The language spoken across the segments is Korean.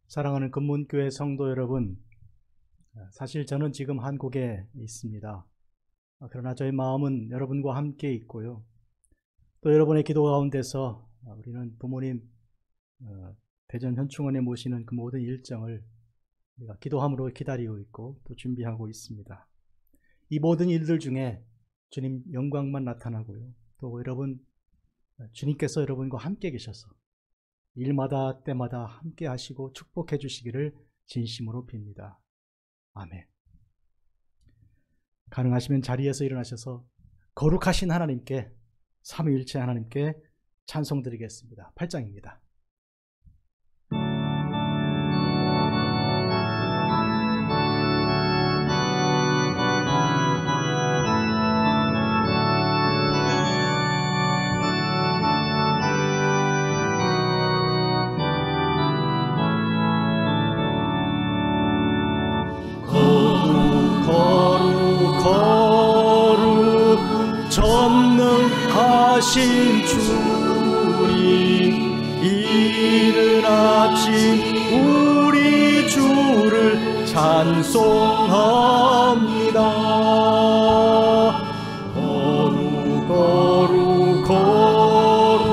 사랑하는 금문교회 성도 여러분, 사실 저는 지금 한국에 있습니다. 그러나 저희 마음은 여러분과 함께 있고요. 또 여러분의 기도 가운데서 우리는 부모님 대전 현충원에 모시는 그 모든 일정을 우리가 기도함으로 기다리고 있고 또 준비하고 있습니다. 이 모든 일들 중에 주님 영광만 나타나고요. 또 여러분, 주님께서 여러분과 함께 계셔서 일마다 때마다 함께 하시고 축복해 주시기를 진심으로 빕니다. 아멘. 가능하시면 자리에서 일어나셔서 거룩하신 하나님께, 삼위일체 하나님께 찬송 드리겠습니다. 8장입니다. 전능하신 주님, 이른 아침 우리 주를 찬송합니다. 거룩 거룩 거룩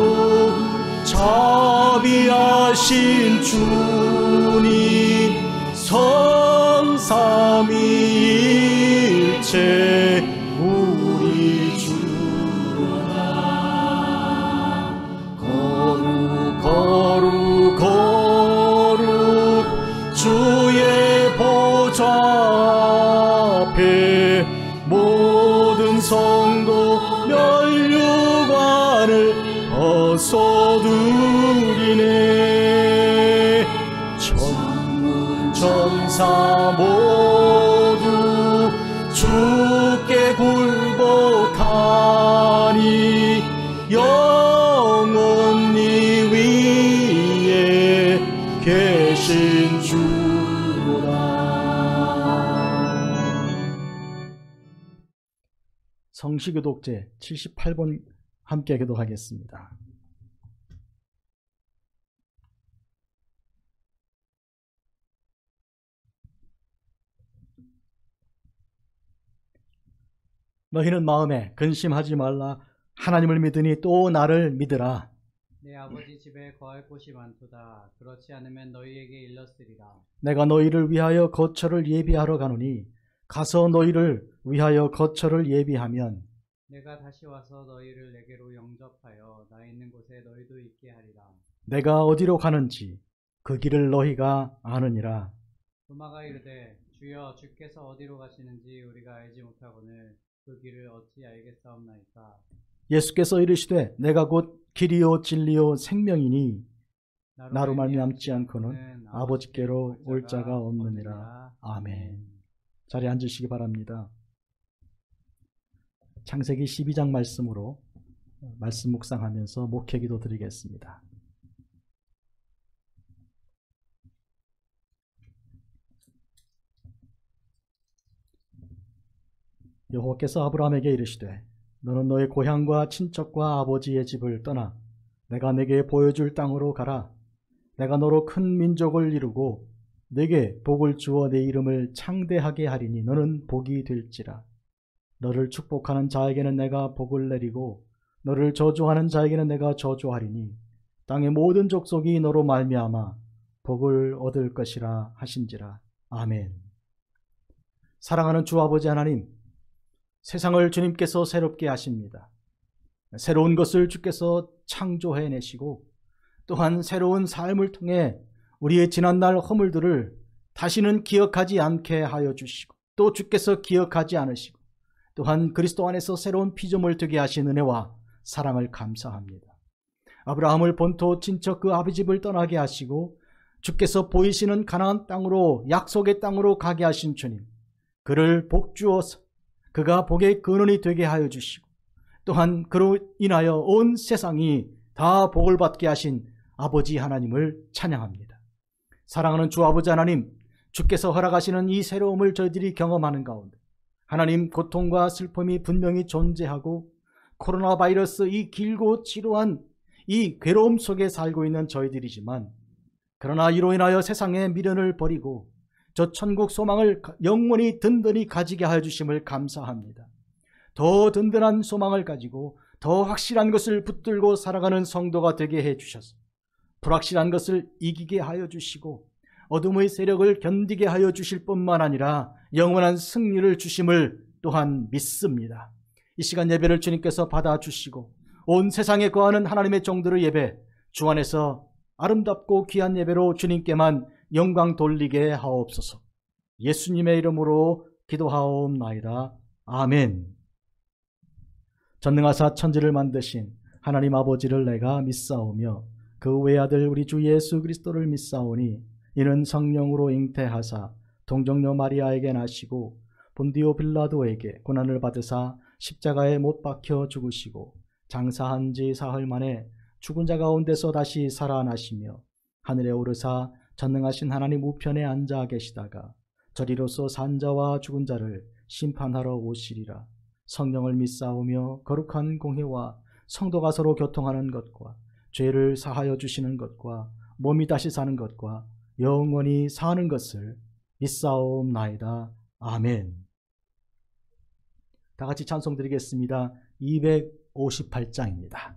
자비하신 주님, 성삼위일체 우리 주라. 거룩 거룩 거룩 주의 보좌 앞에 모든 성도 면류관을 벗어드리네. 천문 천사 모두 주께 굴복하니 영원히 위에 계신 주라. 성시교독제 78번 함께 기도하겠습니다. 너희는 마음에 근심하지 말라. 하나님을 믿으니 또 나를 믿으라. 내 아버지 집에 거할 곳이 많도다. 그렇지 않으면 너희에게 일렀으리라. 내가 너희를 위하여 거처를 예비하러 가노니 가서 너희를 위하여 거처를 예비하면 내가 다시 와서 너희를 내게로 영접하여 나 있는 곳에 너희도 있게 하리라. 내가 어디로 가는지 그 길을 너희가 아느니라. 도마가 이르되 주여, 주께서 어디로 가시는지 우리가 알지 못하거늘 그 길을 어찌 알겠사옵나이까. 예수께서 이르시되 내가 곧 길이요 진리요 생명이니 나로 말미암지 않고는 아버지께로 올 자가 없느니라. 아멘. 자리에 앉으시기 바랍니다. 창세기 12장 말씀으로 말씀 묵상하면서 목회기도 드리겠습니다. 여호와께서 아브라함에게 이르시되 너는 너의 고향과 친척과 아버지의 집을 떠나 내가 네게 보여줄 땅으로 가라. 내가 너로 큰 민족을 이루고 네게 복을 주어 네 이름을 창대하게 하리니 너는 복이 될지라. 너를 축복하는 자에게는 내가 복을 내리고 너를 저주하는 자에게는 내가 저주하리니 땅의 모든 족속이 너로 말미암아 복을 얻을 것이라 하신지라. 아멘. 사랑하는 주 아버지 하나님, 세상을 주님께서 새롭게 하십니다. 새로운 것을 주께서 창조해내시고 또한 새로운 삶을 통해 우리의 지난날 허물들을 다시는 기억하지 않게 하여 주시고 또 주께서 기억하지 않으시고 또한 그리스도 안에서 새로운 피조물 되게 하신 은혜와 사랑을 감사합니다. 아브라함을 본토 친척 그 아비 집을 떠나게 하시고 주께서 보이시는 가나안 땅으로 약속의 땅으로 가게 하신 주님, 그를 복주어서 그가 복의 근원이 되게 하여 주시고 또한 그로 인하여 온 세상이 다 복을 받게 하신 아버지 하나님을 찬양합니다. 사랑하는 주 아버지 하나님, 주께서 허락하시는 이 새로움을 저희들이 경험하는 가운데 하나님, 고통과 슬픔이 분명히 존재하고 코로나 바이러스 이 길고 지루한 이 괴로움 속에 살고 있는 저희들이지만 그러나 이로 인하여 세상의 미련을 버리고 저 천국 소망을 영원히 든든히 가지게 하여 주심을 감사합니다. 더 든든한 소망을 가지고 더 확실한 것을 붙들고 살아가는 성도가 되게 해 주셔서 불확실한 것을 이기게 하여 주시고 어둠의 세력을 견디게 하여 주실 뿐만 아니라 영원한 승리를 주심을 또한 믿습니다. 이 시간 예배를 주님께서 받아주시고 온 세상에 거하는 하나님의 종들의 예배 주 안에서 아름답고 귀한 예배로 주님께만 영광 돌리게 하옵소서. 예수님의 이름으로 기도하옵나이다. 아멘. 전능하사 천지를 만드신 하나님 아버지를 내가 믿사오며 그 외아들 우리 주 예수 그리스도를 믿사오니 이는 성령으로 잉태하사 동정녀 마리아에게 나시고 본디오 빌라도에게 고난을 받으사 십자가에 못 박혀 죽으시고 장사한 지 사흘 만에 죽은 자 가운데서 다시 살아나시며 하늘에 오르사 전능하신 하나님 우편에 앉아 계시다가 저리로서 산 자와 죽은 자를 심판하러 오시리라. 성령을 믿사오며 거룩한 공회와 성도가 서로 교통하는 것과 죄를 사하여 주시는 것과 몸이 다시 사는 것과 영원히 사는 것을 믿사옵나이다. 아멘. 다 같이 찬송 드리겠습니다. 258장입니다.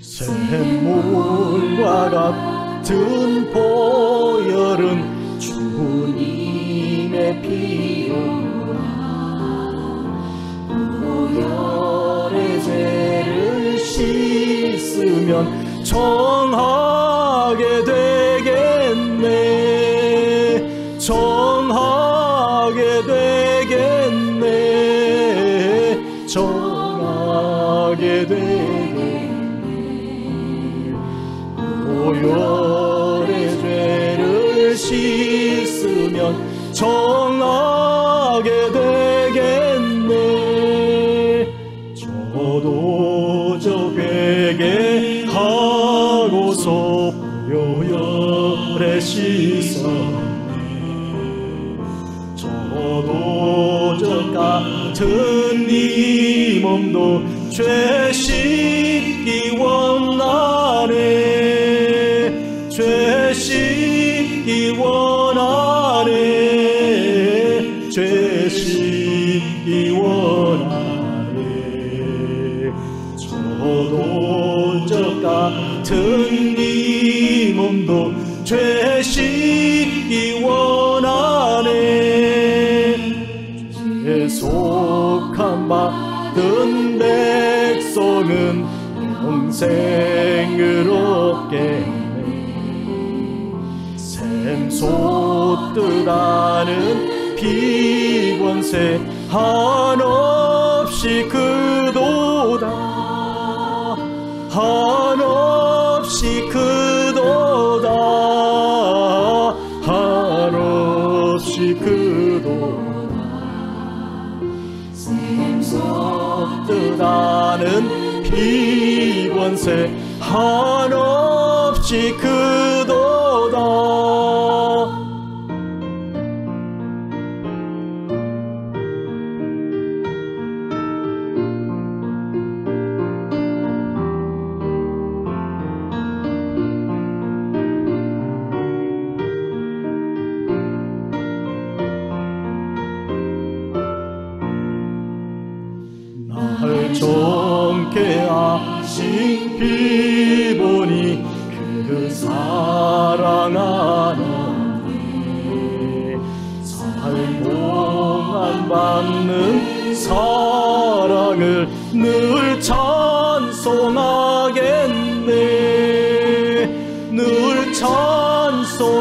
샘물과 같은 보혈은 주님의 피로라. 보혈의 죄를 씻으면 정하게 되겠네. 정하게 되겠네. 정하게 되겠네. 보혈의 죄를 씻으면 정하게 되겠네. 저도 저 회개하고서 보혈에 씻었네. 저도 저 같은 이 몸도 죄 씻기 원하네. 죄 씻기 원하네. 죄 씻기 원하네. 저도 저 같은 이 몸도 죄 씻기 원하네. 죄 속함 받은 백성은 영생을 얻게 샘솟듯하는 피권세 한없이 크도다. 한없이 크도다. 한없이 크도다. 샘솟듯하는 피권세 한없이 크도다. 날 정케 하신 피 보니 그 사랑하노니 살동안 받는 사랑을 늘 찬송하겠네. 늘 찬송하겠네.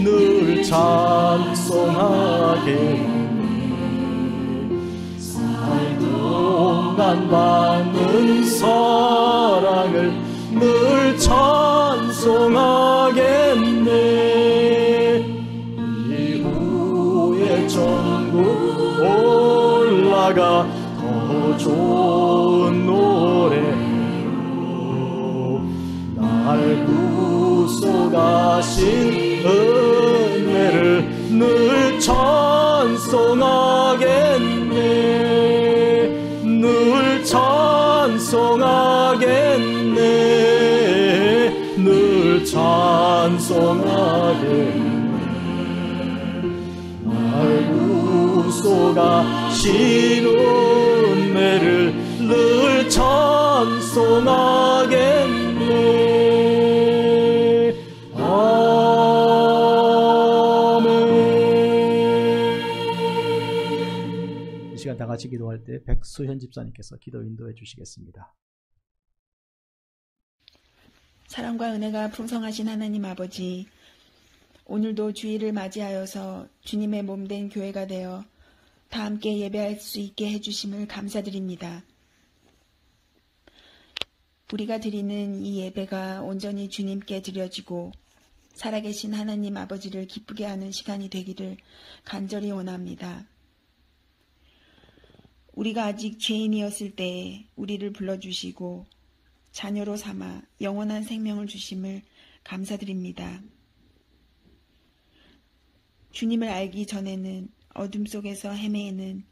늘 찬송하겠네. 살동안 받는 사랑을 늘 찬송하겠네. 이후에 천국 올라 좋은 노래로 날 구속하신 은혜를 늘 찬송하겠네. 늘 찬송하겠네. 늘 찬송하겠네. 날 구속하신 은혜를 늘 찬송하겠네. 아멘. 이 시간 다 같이 기도할 때 백수현 집사님께서 기도 인도해 주시겠습니다. 사랑과 은혜가 풍성하신 하나님 아버지, 오늘도 주일을 맞이하여서 주님의 몸된 교회가 되어 다 함께 예배할 수 있게 해주심을 감사드립니다. 우리가 드리는 이 예배가 온전히 주님께 드려지고 살아계신 하나님 아버지를 기쁘게 하는 시간이 되기를 간절히 원합니다. 우리가 아직 죄인이었을 때에 우리를 불러주시고 자녀로 삼아 영원한 생명을 주심을 감사드립니다. 주님을 알기 전에는 어둠 속에서 헤매는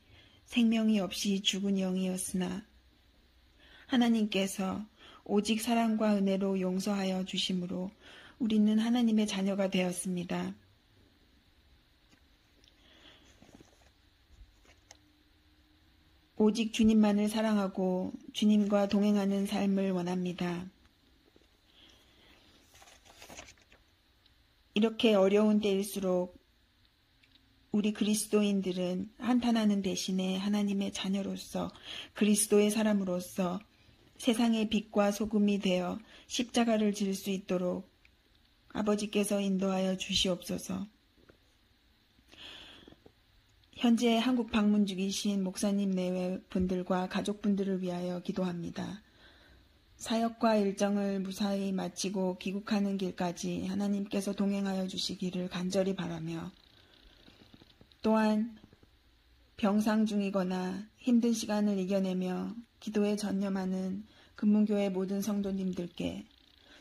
생명이 없이 죽은 영이었으나 하나님께서 오직 사랑과 은혜로 용서하여 주심으로 우리는 하나님의 자녀가 되었습니다. 오직 주님만을 사랑하고 주님과 동행하는 삶을 원합니다. 이렇게 어려운 때일수록 우리 그리스도인들은 한탄하는 대신에 하나님의 자녀로서 그리스도의 사람으로서 세상의 빛과 소금이 되어 십자가를 질 수 있도록 아버지께서 인도하여 주시옵소서. 현재 한국 방문 중이신 목사님 내외 분들과 가족분들을 위하여 기도합니다. 사역과 일정을 무사히 마치고 귀국하는 길까지 하나님께서 동행하여 주시기를 간절히 바라며, 또한 병상 중이거나 힘든 시간을 이겨내며 기도에 전념하는 금문교회 모든 성도님들께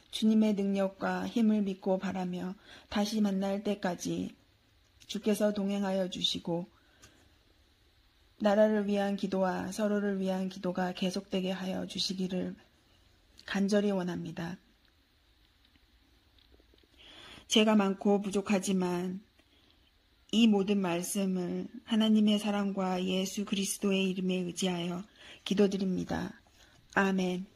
주님의 능력과 힘을 믿고 바라며 다시 만날 때까지 주께서 동행하여 주시고 나라를 위한 기도와 서로를 위한 기도가 계속되게 하여 주시기를 간절히 원합니다. 죄가 많고 부족하지만 이 모든 말씀을 하나님의 사랑과 예수 그리스도의 이름에 의지하여 기도드립니다. 아멘.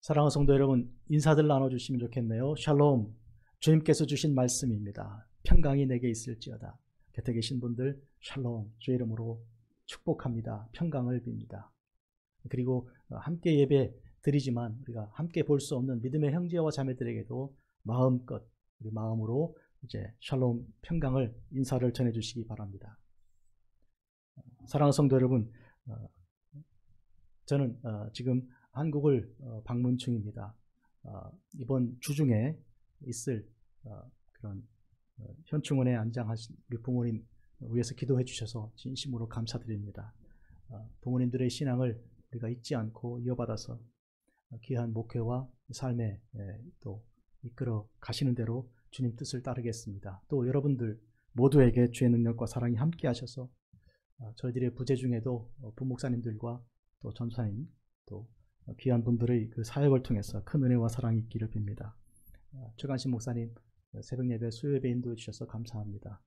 사랑하는 성도 여러분, 인사들 나눠주시면 좋겠네요. 샬롬, 주님께서 주신 말씀입니다. 평강이 내게 있을지어다. 곁에 계신 분들 샬롬, 주의 이름으로 축복합니다. 평강을 빕니다. 그리고 함께 예배 드리지만 우리가 함께 볼 수 없는 믿음의 형제와 자매들에게도 마음껏 우리 마음으로 이제 샬롬 평강을 인사를 전해주시기 바랍니다. 사랑하는 성도 여러분, 저는 지금 한국을 방문 중입니다. 이번 주중에 있을 그런 현충원에 안장하신 우리 부모님 위해서 기도해 주셔서 진심으로 감사드립니다. 부모님들의 신앙을 우리가 잊지 않고 이어받아서 귀한 목회와 삶에 또 이끌어 가시는 대로 주님 뜻을 따르겠습니다. 또 여러분들 모두에게 주의 능력과 사랑이 함께 하셔서 저희들의 부재 중에도 부목사님들과 또 전사님 또 귀한 분들의 그 사역을 통해서 큰 은혜와 사랑이 있기를 빕니다. 최관신 목사님 새벽 예배 수요 예배 인도해 주셔서 감사합니다.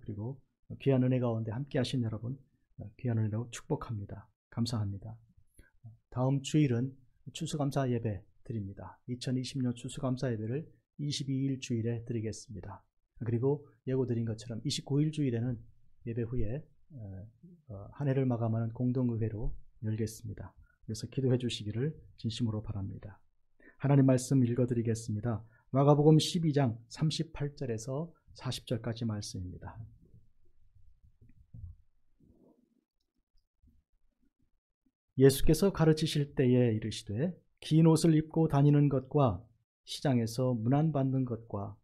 그리고 귀한 은혜 가운데 함께 하신 여러분 귀한 은혜로 축복합니다. 감사합니다. 다음 주일은 추수감사 예배 드립니다. 2020년 추수감사 예배를 22일 주일에 드리겠습니다. 그리고 예고드린 것처럼 29일 주일에는 예배 후에 한 해를 마감하는 공동의회로 열겠습니다. 그래서 기도해 주시기를 진심으로 바랍니다. 하나님 말씀 읽어드리겠습니다. 마가복음 12장 38절에서 40절까지 말씀입니다. 예수께서 가르치실 때에 이르시되 긴 옷을 입고 다니는 것과 시장에서 문안받는 것과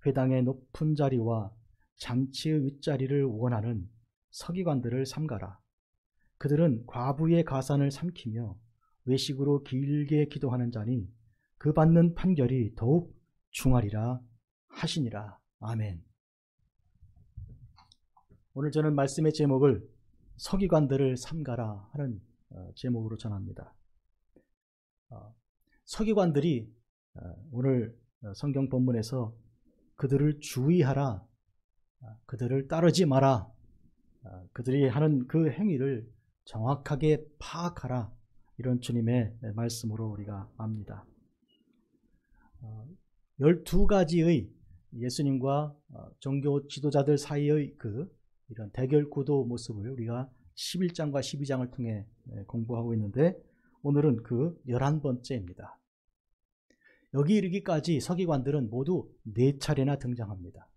회당의 높은 자리와 잔치의 윗자리를 원하는 서기관들을 삼가라. 그들은 과부의 가산을 삼키며 외식으로 길게 기도하는 자니 그 받는 판결이 더욱 중하리라 하시니라. 아멘. 오늘 저는 말씀의 제목을 서기관들을 삼가라 하는 제목으로 전합니다. 서기관들이 오늘 성경 본문에서 그들을 주의하라, 그들을 따르지 마라, 그들이 하는 그 행위를 정확하게 파악하라, 이런 주님의 말씀으로 우리가 압니다. 12가지의 예수님과 종교 지도자들 사이의 이런 대결 구도 모습을 우리가 11장과 12장을 통해 공부하고 있는데, 오늘은 그 11번째입니다. 여기 이르기까지 서기관들은 모두 4차례나 등장합니다.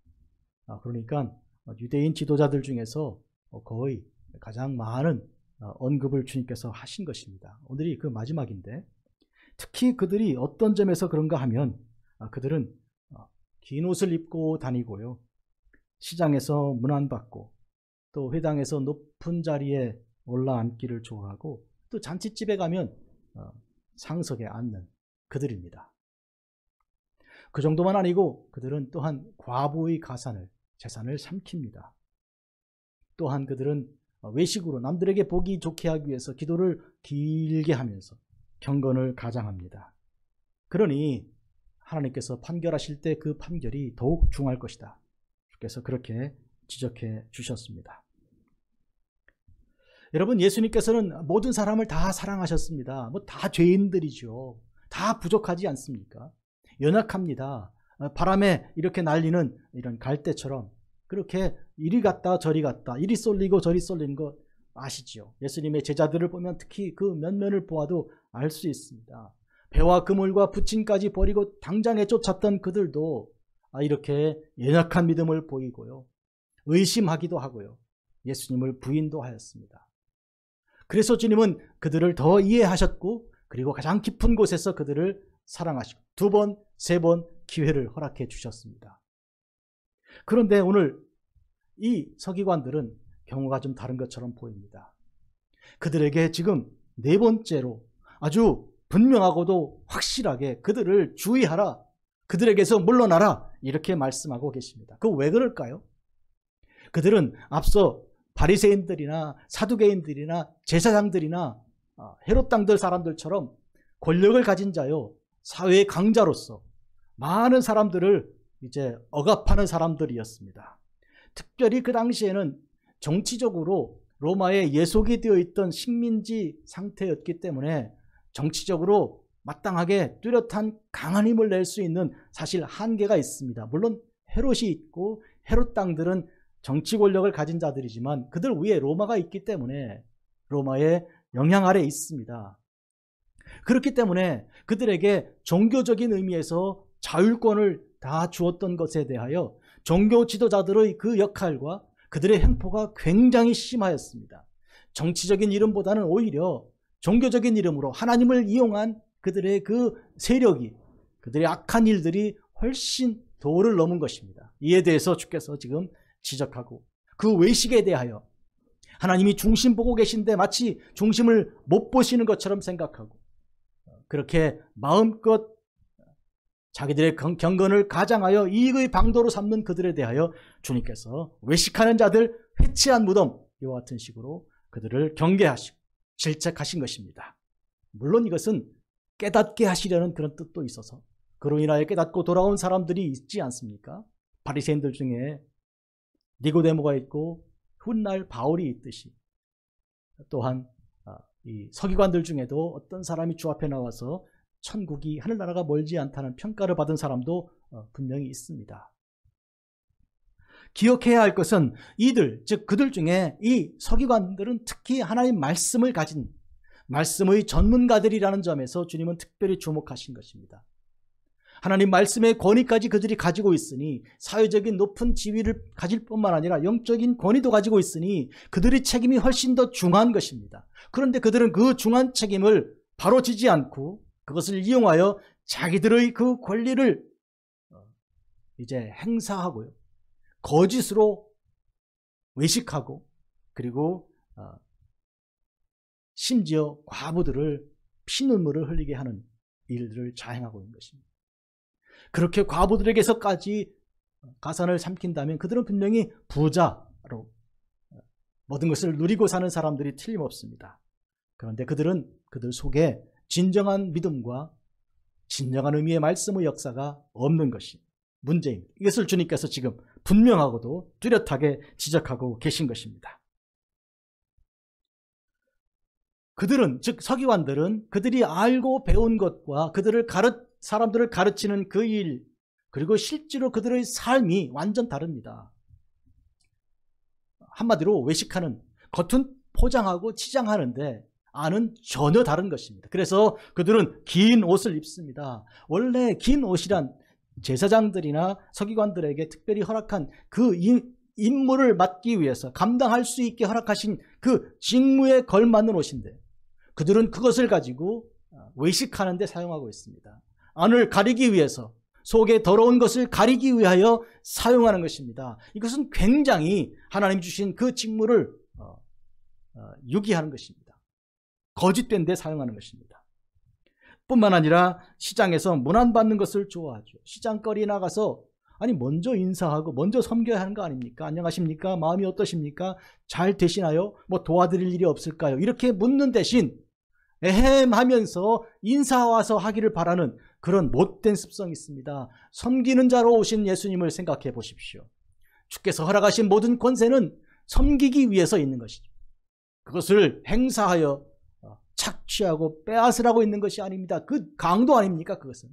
그러니까 유대인 지도자들 중에서 거의 가장 많은 언급을 주님께서 하신 것입니다. 오늘이 그 마지막인데, 특히 그들이 어떤 점에서 그런가 하면 그들은 긴 옷을 입고 다니고요, 시장에서 문안받고 또 회당에서 높은 자리에 올라앉기를 좋아하고 또 잔치집에 가면 상석에 앉는 그들입니다. 그 정도만 아니고 그들은 또한 과부의 가산을, 재산을 삼킵니다. 또한 그들은 외식으로 남들에게 보기 좋게 하기 위해서 기도를 길게 하면서 경건을 가장합니다. 그러니 하나님께서 판결하실 때 그 판결이 더욱 중할 것이다, 주께서 그렇게 지적해 주셨습니다. 여러분, 예수님께서는 모든 사람을 다 사랑하셨습니다. 다 죄인들이죠. 다 부족하지 않습니까? 연약합니다. 바람에 이렇게 날리는 이런 갈대처럼 그렇게 이리 갔다 저리 갔다, 이리 쏠리고 저리 쏠리는 거 아시죠? 예수님의 제자들을 보면 특히 그 면면을 보아도 알 수 있습니다. 배와 그물과 부침까지 버리고 당장에 쫓았던 그들도 이렇게 연약한 믿음을 보이고요, 의심하기도 하고요, 예수님을 부인도 하였습니다. 그래서 주님은 그들을 더 이해하셨고, 그리고 가장 깊은 곳에서 그들을 사랑하시고 2번, 3번 기회를 허락해 주셨습니다. 그런데 오늘 이 서기관들은 경우가 좀 다른 것처럼 보입니다. 그들에게 지금 4번째로 아주 분명하고도 확실하게 그들을 주의하라, 그들에게서 물러나라, 이렇게 말씀하고 계십니다. 그 왜 그럴까요? 그들은 앞서 바리새인들이나 사두개인들이나 제사장들이나 헤롯 당들 사람들처럼 권력을 가진 자요, 사회의 강자로서 많은 사람들을 이제 억압하는 사람들이었습니다. 특별히 그 당시에는 정치적으로 로마에 예속이 되어 있던 식민지 상태였기 때문에 정치적으로 마땅하게 뚜렷한 강한 힘을 낼 수 있는 사실 한계가 있습니다. 물론 헤롯이 있고 헤롯 당들은 정치 권력을 가진 자들이지만 그들 위에 로마가 있기 때문에 로마의 영향 아래 있습니다. 그렇기 때문에 그들에게 종교적인 의미에서 자율권을 다 주었던 것에 대하여 종교 지도자들의 그 역할과 그들의 행포가 굉장히 심하였습니다. 정치적인 이름보다는 오히려 종교적인 이름으로 하나님을 이용한 그들의 그 세력이, 그들의 악한 일들이 훨씬 도를 넘은 것입니다. 이에 대해서 주께서 지금 지적하고, 그 외식에 대하여 하나님이 중심 보고 계신데 마치 중심을 못 보시는 것처럼 생각하고, 그렇게 마음껏 자기들의 경건을 가장하여 이익의 방도로 삼는 그들에 대하여 주님께서 외식하는 자들, 회치한 무덤, 이와 같은 식으로 그들을 경계하시고 질책하신 것입니다. 물론 이것은 깨닫게 하시려는 그런 뜻도 있어서 그로 인하여 깨닫고 돌아온 사람들이 있지 않습니까? 바리새인들 중에 니고데모가 있고 훗날 바울이 있듯이, 또한 이 서기관들 중에도 어떤 사람이 주 앞에 나와서 천국이, 하늘나라가 멀지 않다는 평가를 받은 사람도 분명히 있습니다. 기억해야 할 것은 이들, 즉 그들 중에 이 서기관들은 특히 하나님 말씀을 가진 말씀의 전문가들이라는 점에서 주님은 특별히 주목하신 것입니다. 하나님 말씀의 권위까지 그들이 가지고 있으니, 사회적인 높은 지위를 가질 뿐만 아니라 영적인 권위도 가지고 있으니 그들의 책임이 훨씬 더 중한 것입니다. 그런데 그들은 그 중한 책임을 바로 지지 않고 그것을 이용하여 자기들의 그 권리를 이제 행사하고요, 거짓으로 외식하고, 그리고 심지어 과부들을 피눈물을 흘리게 하는 일들을 자행하고 있는 것입니다. 그렇게 과부들에게서까지 가산을 삼킨다면 그들은 분명히 부자로 모든 것을 누리고 사는 사람들이 틀림없습니다. 그런데 그들은 그들 속에 진정한 믿음과 진정한 의미의 말씀의 역사가 없는 것이 문제입니다. 이것을 주님께서 지금 분명하고도 뚜렷하게 지적하고 계신 것입니다. 그들은, 즉 서기관들은 그들이 알고 배운 것과 사람들을 가르치는 그 일, 그리고 실제로 그들의 삶이 완전 다릅니다. 한마디로 외식하는, 겉은 포장하고 치장하는데 안은 전혀 다른 것입니다. 그래서 그들은 긴 옷을 입습니다. 원래 긴 옷이란 제사장들이나 서기관들에게 특별히 허락한 그 임무를 맡기 위해서 감당할 수 있게 허락하신 그 직무에 걸맞는 옷인데 그들은 그것을 가지고 외식하는 데 사용하고 있습니다. 안을 가리기 위해서, 속에 더러운 것을 가리기 위하여 사용하는 것입니다. 이것은 굉장히 하나님 주신 그 직무를 유기하는 것입니다. 거짓된 데 사용하는 것입니다. 뿐만 아니라 시장에서 문안받는 것을 좋아하죠. 시장거리에 나가서 먼저 인사하고 먼저 섬겨야 하는 거 아닙니까? 안녕하십니까? 마음이 어떠십니까? 잘 되시나요? 뭐 도와드릴 일이 없을까요? 이렇게 묻는 대신 에헴 하면서 인사 와서 하기를 바라는 그런 못된 습성이 있습니다. 섬기는 자로 오신 예수님을 생각해 보십시오. 주께서 허락하신 모든 권세는 섬기기 위해서 있는 것이죠. 그것을 행사하여 착취하고 빼앗으라고 있는 것이 아닙니다. 그 강도 아닙니까? 그것은.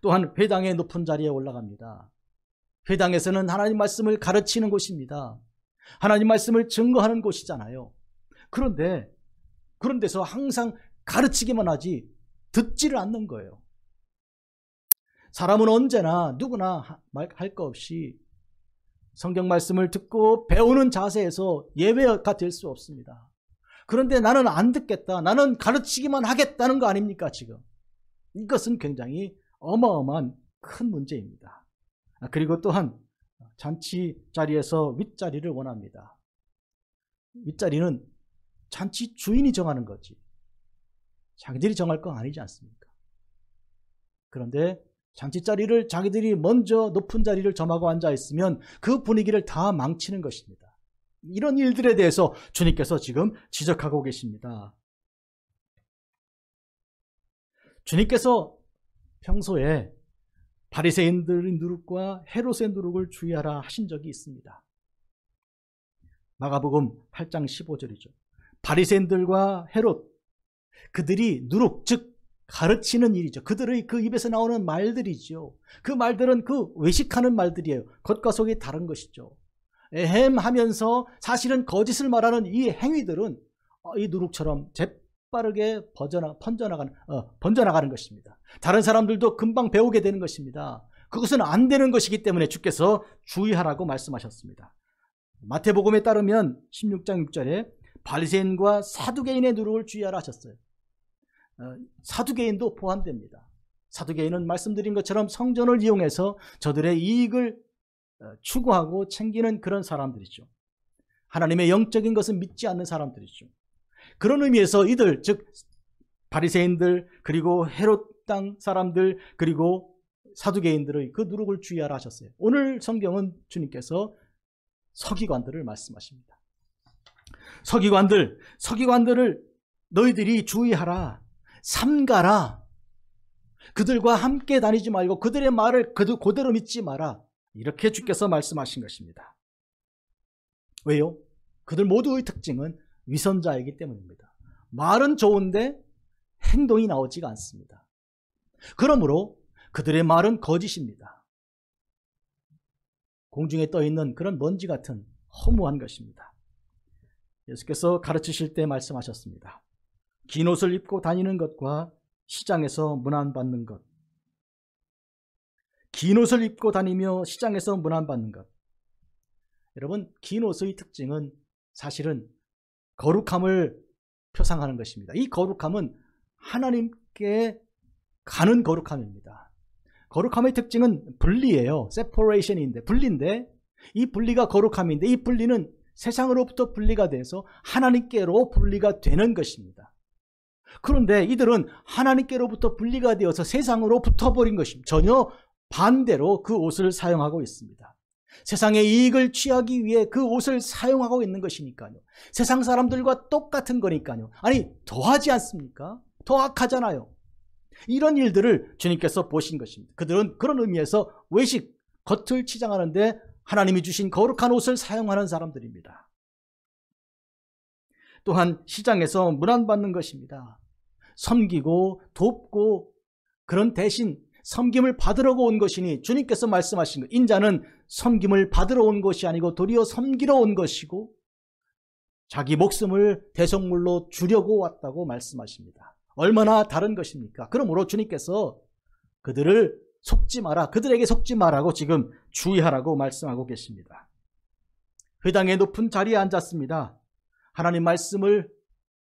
또한 회당의 높은 자리에 올라갑니다. 회당에서는 하나님 말씀을 가르치는 곳입니다. 하나님 말씀을 증거하는 곳이잖아요. 그런데 그런 데서 항상 가르치기만 하지 듣지를 않는 거예요. 사람은 언제나 누구나 할 거 없이 성경 말씀을 듣고 배우는 자세에서 예외가 될 수 없습니다. 그런데 나는 안 듣겠다, 나는 가르치기만 하겠다는 거 아닙니까 지금? 이것은 굉장히 어마어마한 큰 문제입니다. 그리고 또한 잔치 자리에서 윗자리를 원합니다. 윗자리는 잔치 주인이 정하는 거지 자기들이 정할 거 아니지 않습니까? 그런데 잔치 자리를 자기들이 먼저 높은 자리를 점하고 앉아 있으면 그 분위기를 다 망치는 것입니다. 이런 일들에 대해서 주님께서 지금 지적하고 계십니다. 주님께서 평소에 바리새인들의 누룩과 헤롯의 누룩을 주의하라 하신 적이 있습니다. 마가복음 8장 15절이죠. 바리새인들과 헤롯, 그들이 누룩, 즉 가르치는 일이죠. 그들의 그 입에서 나오는 말들이죠. 그 말들은 그 외식하는 말들이에요. 겉과 속이 다른 것이죠. 에헴 하면서 사실은 거짓을 말하는 이 행위들은 이 누룩처럼 재빠르게 번져나가는 것입니다. 다른 사람들도 금방 배우게 되는 것입니다. 그것은 안 되는 것이기 때문에 주께서 주의하라고 말씀하셨습니다. 마태복음에 따르면 16장 6절에 바리새인과 사두개인의 누룩을 주의하라 하셨어요. 사두개인도 포함됩니다. 사두개인은 말씀드린 것처럼 성전을 이용해서 저들의 이익을 추구하고 챙기는 그런 사람들이죠. 하나님의 영적인 것은 믿지 않는 사람들이죠. 그런 의미에서 이들, 즉 바리새인들, 그리고 헤롯 땅 사람들, 그리고 사두개인들의 그 누룩을 주의하라 하셨어요. 오늘 성경은 주님께서 서기관들을 말씀하십니다. 서기관들을 너희들이 주의하라, 삼가라. 그들과 함께 다니지 말고 그들의 말을 그대로 믿지 마라. 이렇게 주께서 말씀하신 것입니다. 왜요? 그들 모두의 특징은 위선자이기 때문입니다. 말은 좋은데 행동이 나오지가 않습니다. 그러므로 그들의 말은 거짓입니다. 공중에 떠있는 그런 먼지 같은 허무한 것입니다. 예수께서 가르치실 때 말씀하셨습니다. 긴 옷을 입고 다니는 것과 시장에서 문안받는 것. 긴 옷을 입고 다니며 시장에서 문안받는 것. 여러분, 긴 옷의 특징은 사실은 거룩함을 표상하는 것입니다. 이 거룩함은 하나님께 가는 거룩함입니다. 거룩함의 특징은 분리예요. separation인데, 분리인데 이 분리가 거룩함인데 이 분리는 세상으로부터 분리가 돼서 하나님께로 분리가 되는 것입니다. 그런데 이들은 하나님께로부터 분리가 되어서 세상으로 붙어버린 것입니다. 전혀 반대로 그 옷을 사용하고 있습니다. 세상의 이익을 취하기 위해 그 옷을 사용하고 있는 것이니까요. 세상 사람들과 똑같은 거니까요. 아니, 더하지 않습니까? 더 악하잖아요. 이런 일들을 주님께서 보신 것입니다. 그들은 그런 의미에서 외식, 겉을 치장하는데 하나님이 주신 거룩한 옷을 사용하는 사람들입니다. 또한 시장에서 문안받는 것입니다. 섬기고 돕고 그런 대신 섬김을 받으려고 온 것이니 주님께서 말씀하신 것, 인자는 섬김을 받으러 온 것이 아니고 도리어 섬기러 온 것이고 자기 목숨을 대속물로 주려고 왔다고 말씀하십니다. 얼마나 다른 것입니까? 그러므로 주님께서 그들을 속지 마라, 그들에게 속지 마라고 지금 주의하라고 말씀하고 계십니다. 회당의 높은 자리에 앉았습니다. 하나님 말씀을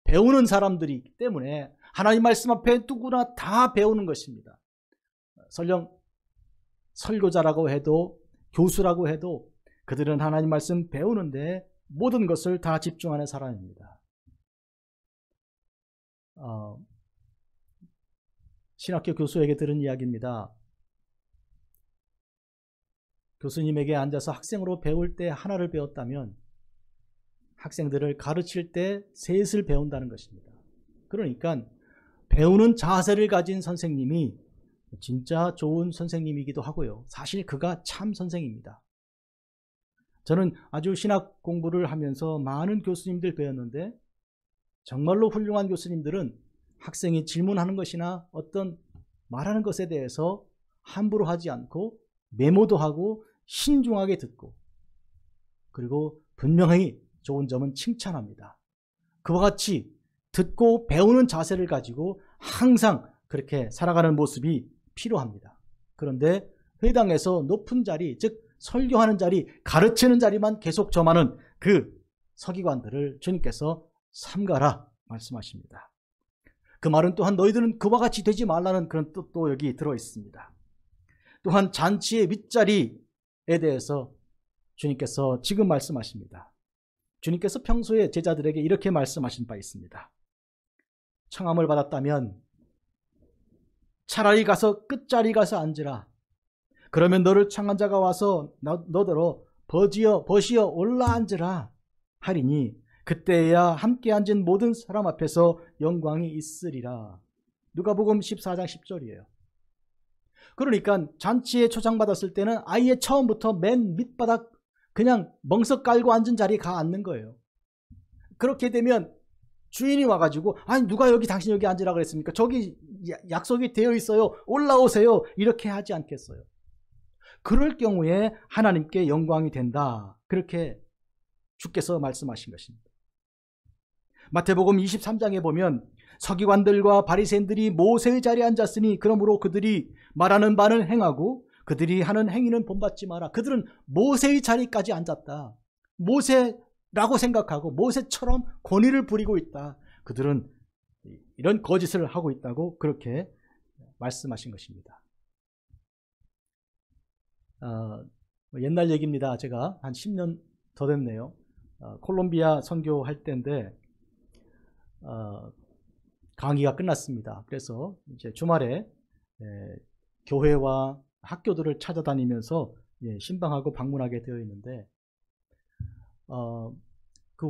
배우는 사람들이기 때문에 하나님 말씀 앞에 누구나 다 배우는 것입니다. 설령 설교자라고 해도 교수라고 해도 그들은 하나님 말씀 배우는데 모든 것을 다 집중하는 사람입니다. 신학교 교수에게 들은 이야기입니다. 교수님에게 앉아서 학생으로 배울 때 하나를 배웠다면 학생들을 가르칠 때 셋을 배운다는 것입니다. 그러니까 배우는 자세를 가진 선생님이 진짜 좋은 선생님이기도 하고요. 사실 그가 참 선생입니다. 저는 아주 신학 공부를 하면서 많은 교수님들 배웠는데 정말로 훌륭한 교수님들은 학생이 질문하는 것이나 어떤 말하는 것에 대해서 함부로 하지 않고 메모도 하고 신중하게 듣고 그리고 분명히 좋은 점은 칭찬합니다. 그와 같이 듣고 배우는 자세를 가지고 항상 그렇게 살아가는 모습이 필요합니다. 그런데 회당에서 높은 자리, 즉 설교하는 자리, 가르치는 자리만 계속 점하는 그 서기관들을 주님께서 삼가라 말씀하십니다. 그 말은 또한 너희들은 그와 같이 되지 말라는 그런 뜻도 여기 들어있습니다. 또한 잔치의 윗자리에 대해서 주님께서 지금 말씀하십니다. 주님께서 평소에 제자들에게 이렇게 말씀하신 바 있습니다. 청함을 받았다면 차라리 가서 끝자리 가서 앉으라. 그러면 너를 청한 자가 와서 너더러 버시어 올라 앉으라 하리니 그때야 함께 앉은 모든 사람 앞에서 영광이 있으리라. 누가복음 14장 10절이에요. 그러니까 잔치에 초청받았을 때는 아예 처음부터 맨 밑바닥 그냥 멍석 깔고 앉은 자리에 가 앉는 거예요. 그렇게 되면 주인이 와가지고 아니 누가 당신 여기 앉으라 그랬습니까? 저기 약속이 되어 있어요. 올라오세요. 이렇게 하지 않겠어요. 그럴 경우에 하나님께 영광이 된다. 그렇게 주께서 말씀하신 것입니다. 마태복음 23장에 보면 서기관들과 바리새인들이 모세의 자리에 앉았으니 그러므로 그들이 말하는 바는 행하고 그들이 하는 행위는 본받지 마라. 그들은 모세의 자리까지 앉았다. 모세라고 생각하고 모세처럼 권위를 부리고 있다. 그들은 이런 거짓을 하고 있다고 그렇게 말씀하신 것입니다. 옛날 얘기입니다. 제가 한 10년 더 됐네요. 콜롬비아 선교할 때인데 강의가 끝났습니다. 그래서 이제 주말에 교회와 학교들을 찾아다니면서 신방하고 방문하게 되어 있는데 그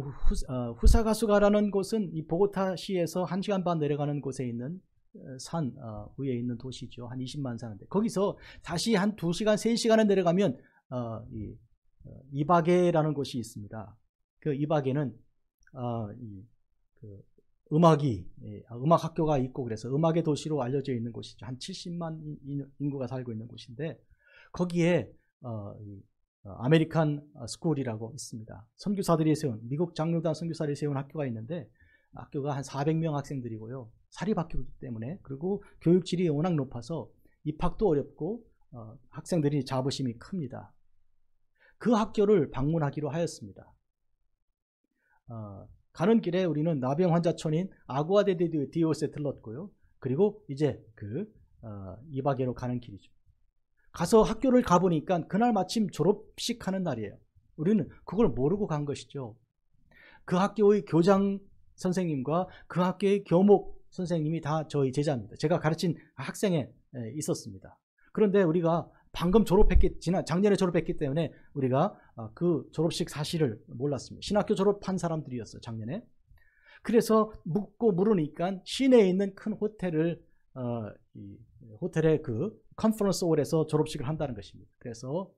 후사가수가라는 곳은 이 보고타시에서 1시간 반 내려가는 곳에 있는 산 위에 있는 도시죠. 한 20만 사는데 거기서 다시 한 2시간, 3시간을 내려가면 이바게라는 곳이 있습니다. 그 이바게는 음악 학교가 있고 그래서 음악의 도시로 알려져 있는 곳이죠. 한 70만 인구가 살고 있는 곳인데 거기에 아메리칸 스쿨이라고 있습니다. 선교사들이 세운 미국 장로단 선교사들이 세운 학교가 있는데 학교가 한 400명 학생들이고요. 사립학교이기 때문에 그리고 교육질이 워낙 높아서 입학도 어렵고 학생들이 자부심이 큽니다. 그 학교를 방문하기로 하였습니다. 가는 길에 우리는 나병 환자촌인 아구아데 디오스에 들렀고요. 그리고 이제 이바게로 가는 길이죠. 가서 학교를 가보니까 그날 마침 졸업식 하는 날이에요. 우리는 그걸 모르고 간 것이죠. 그 학교의 교장 선생님과 그 학교의 교목 선생님이 다 저희 제자입니다. 제가 가르친 학생에 있었습니다. 그런데 우리가 방금 작년에 졸업했기 때문에 우리가 그 졸업식 사실을 몰랐습니다. 신학교 졸업한 사람들이었어요, 작년에. 그래서 묻고 물으니까 시내에 있는 큰 호텔의 그 컨퍼런스 홀에서 졸업식을 한다는 것입니다. 그래서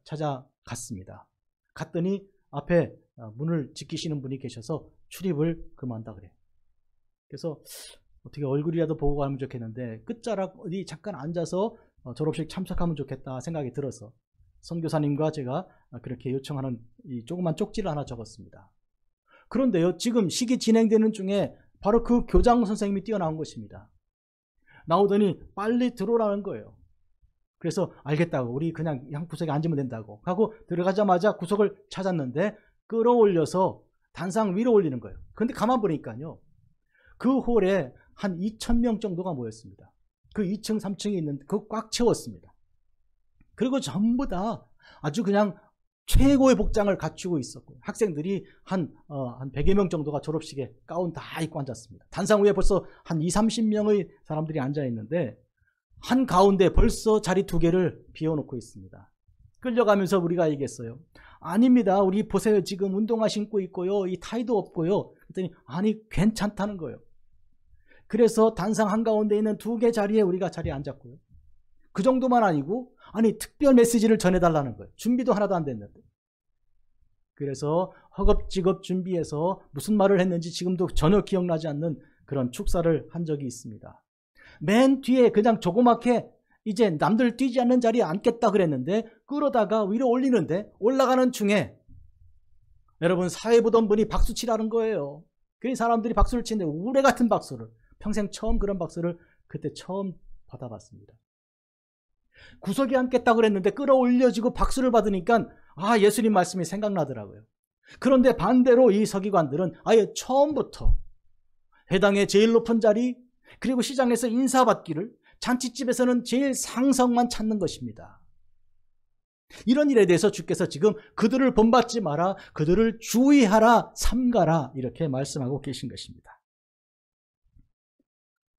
찾아갔습니다. 갔더니 앞에 문을 지키시는 분이 계셔서 출입을 금한다 그래요. 그래서 어떻게 얼굴이라도 보고 가면 좋겠는데 끝자락 어디 잠깐 앉아서 졸업식 참석하면 좋겠다 생각이 들어서 선교사님과 제가 그렇게 요청하는 이 조그만 쪽지를 하나 적었습니다. 그런데요, 지금 식이 진행되는 중에 바로 그 교장 선생님이 뛰어나온 것입니다. 나오더니 빨리 들어오라는 거예요. 그래서 알겠다고, 우리 그냥 구석에 앉으면 된다고 하고 들어가자마자 구석을 찾았는데 끌어올려서 단상 위로 올리는 거예요. 그런데 가만 보니까요, 그 홀에 한 2,000명 정도가 모였습니다. 그 2층, 3층에 있는 그거 꽉 채웠습니다. 그리고 전부 다 아주 그냥 최고의 복장을 갖추고 있었고요. 학생들이 한 100여 명 정도가 졸업식에 가운 다 입고 앉았습니다. 단상 위에 벌써 한 20, 30명의 사람들이 앉아 있는데 한 가운데 벌써 자리 2개를 비워놓고 있습니다. 끌려가면서 우리가 얘기했어요. 아닙니다. 우리 보세요. 지금 운동화 신고 있고요. 이 타이도 없고요. 그랬더니 아니 괜찮다는 거예요. 그래서 단상 한가운데 있는 2개 자리에 우리가 자리에 앉았고요. 그 정도만 아니고 아니 특별 메시지를 전해달라는 거예요. 준비도 하나도 안 됐는데. 그래서 허겁지겁 준비해서 무슨 말을 했는지 지금도 전혀 기억나지 않는 그런 축사를 한 적이 있습니다. 맨 뒤에 그냥 조그맣게 이제 남들 뛰지 않는 자리에 앉겠다 그랬는데 끌어다가 위로 올리는데 올라가는 중에 여러분 사회 보던 분이 박수 치라는 거예요. 그 사람들이 박수를 치는데 우레 같은 박수를, 평생 처음 그런 박수를 그때 처음 받아봤습니다. 구석에 앉겠다 그랬는데 끌어올려지고 박수를 받으니까 예수님 말씀이 생각나더라고요. 그런데 반대로 이 서기관들은 아예 처음부터 회당의 제일 높은 자리, 그리고 시장에서 인사받기를, 잔치집에서는 제일 상석만 찾는 것입니다. 이런 일에 대해서 주께서 지금 그들을 본받지 마라, 그들을 주의하라, 삼가라 이렇게 말씀하고 계신 것입니다.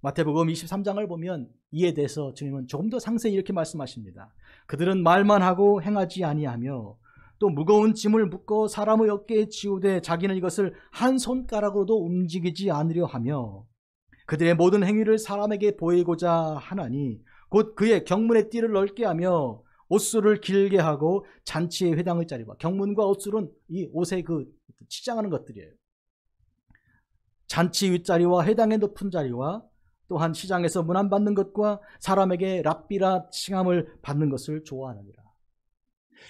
마태복음 23장을 보면 이에 대해서 주님은 조금 더 상세히 이렇게 말씀하십니다. 그들은 말만 하고 행하지 아니하며 또 무거운 짐을 묶어 사람의 어깨에 지우되 자기는 이것을 한 손가락으로도 움직이지 않으려 하며 그들의 모든 행위를 사람에게 보이고자 하나니 곧 그의 경문의 띠를 넓게 하며 옷술을 길게 하고 잔치의 회당의 자리와, 경문과 옷술은 이 옷에 그 치장하는 것들이에요. 잔치 윗자리와 회당의 높은 자리와 또한 시장에서 문안받는 것과 사람에게 랍비라 칭함을 받는 것을 좋아하느니라.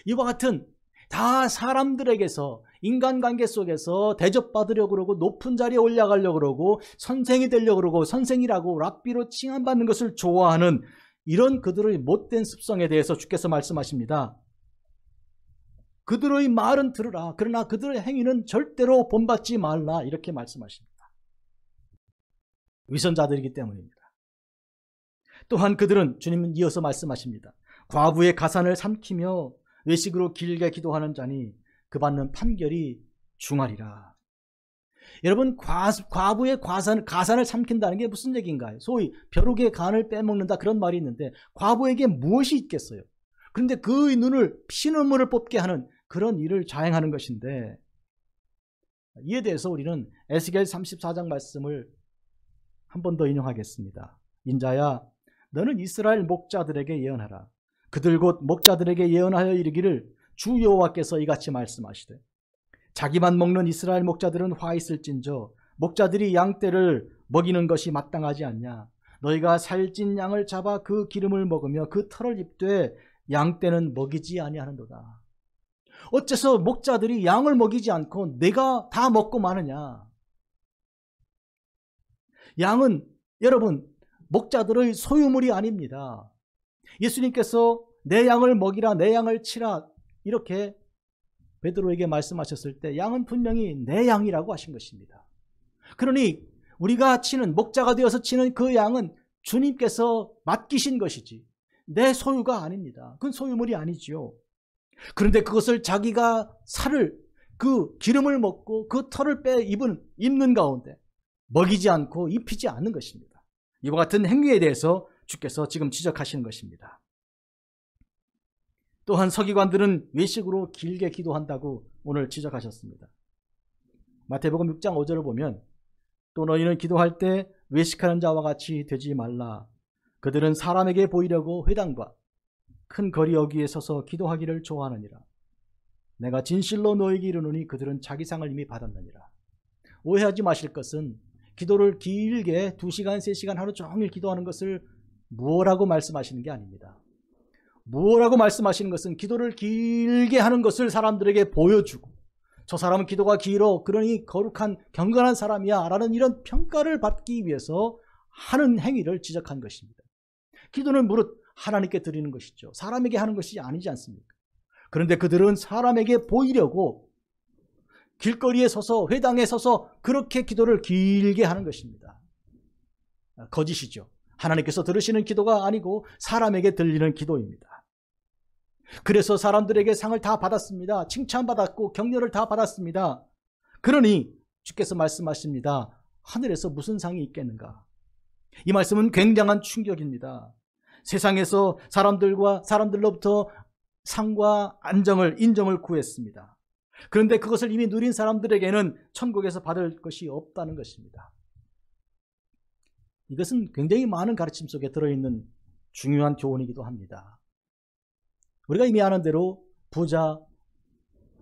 이와 같은 다 사람들에게서 인간관계 속에서 대접받으려고 그러고 높은 자리에 올라가려고 그러고 선생이 되려고 그러고 선생이라고 랍비로 칭함받는 것을 좋아하는 이런 그들의 못된 습성에 대해서 주께서 말씀하십니다. 그들의 말은 들으라. 그러나 그들의 행위는 절대로 본받지 말라. 이렇게 말씀하십니다. 위선자들이기 때문입니다. 또한 그들은, 주님은 이어서 말씀하십니다. 과부의 가산을 삼키며 외식으로 길게 기도하는 자니 그 받는 판결이 중하리라. 여러분, 과부의 가산을 삼킨다는 게 무슨 얘기인가요? 소위 벼룩의 간을 빼먹는다 그런 말이 있는데 과부에게 무엇이 있겠어요? 그런데 그의 눈을 피눈물을 뽑게 하는 그런 일을 자행하는 것인데, 이에 대해서 우리는 에스겔 34장 말씀을 한 번 더 인용하겠습니다. 인자야, 너는 이스라엘 목자들에게 예언하라. 그들 곧 목자들에게 예언하여 이르기를 주 여호와께서 이같이 말씀하시되 자기만 먹는 이스라엘 목자들은 화 있을진저 목자들이 양떼를 먹이는 것이 마땅하지 않냐. 너희가 살찐 양을 잡아 그 기름을 먹으며 그 털을 입되 양떼는 먹이지 아니하는도다. 어째서 목자들이 양을 먹이지 않고 내가 다 먹고 마느냐. 양은 여러분 목자들의 소유물이 아닙니다. 예수님께서 내 양을 먹이라, 내 양을 치라 이렇게 베드로에게 말씀하셨을 때 양은 분명히 내 양이라고 하신 것입니다. 그러니 우리가 치는, 목자가 되어서 치는 그 양은 주님께서 맡기신 것이지 내 소유가 아닙니다. 그건 소유물이 아니지요. 그런데 그것을 자기가 그 기름을 먹고 그 털을 입는 가운데 먹이지 않고 입히지 않는 것입니다. 이와 같은 행위에 대해서 주께서 지금 지적하시는 것입니다. 또한 서기관들은 외식으로 길게 기도한다고 오늘 지적하셨습니다. 마태복음 6장 5절을 보면 또 너희는 기도할 때 외식하는 자와 같이 되지 말라. 그들은 사람에게 보이려고 회당과 큰 거리 어귀에 서서 기도하기를 좋아하느니라. 내가 진실로 너에게 이르노니 그들은 자기 상을 이미 받았느니라. 오해하지 마실 것은 기도를 길게 2시간, 3시간 하루 종일 기도하는 것을 무엇라고 말씀하시는 게 아닙니다. 무엇라고 말씀하시는 것은 기도를 길게 하는 것을 사람들에게 보여주고 저 사람은 기도가 길어 그러니 거룩한 경건한 사람이야 라는 이런 평가를 받기 위해서 하는 행위를 지적한 것입니다. 기도는 무릇 하나님께 드리는 것이죠. 사람에게 하는 것이 아니지 않습니까? 그런데 그들은 사람에게 보이려고 길거리에 서서 회당에 서서 그렇게 기도를 길게 하는 것입니다. 거짓이죠. 하나님께서 들으시는 기도가 아니고 사람에게 들리는 기도입니다. 그래서 사람들에게 상을 다 받았습니다. 칭찬받았고 격려를 다 받았습니다. 그러니 주께서 말씀하십니다. 하늘에서 무슨 상이 있겠는가? 이 말씀은 굉장한 충격입니다. 세상에서 사람들로부터 상과 인정을 구했습니다. 그런데 그것을 이미 누린 사람들에게는 천국에서 받을 것이 없다는 것입니다. 이것은 굉장히 많은 가르침 속에 들어있는 중요한 교훈이기도 합니다. 우리가 이미 아는 대로 부자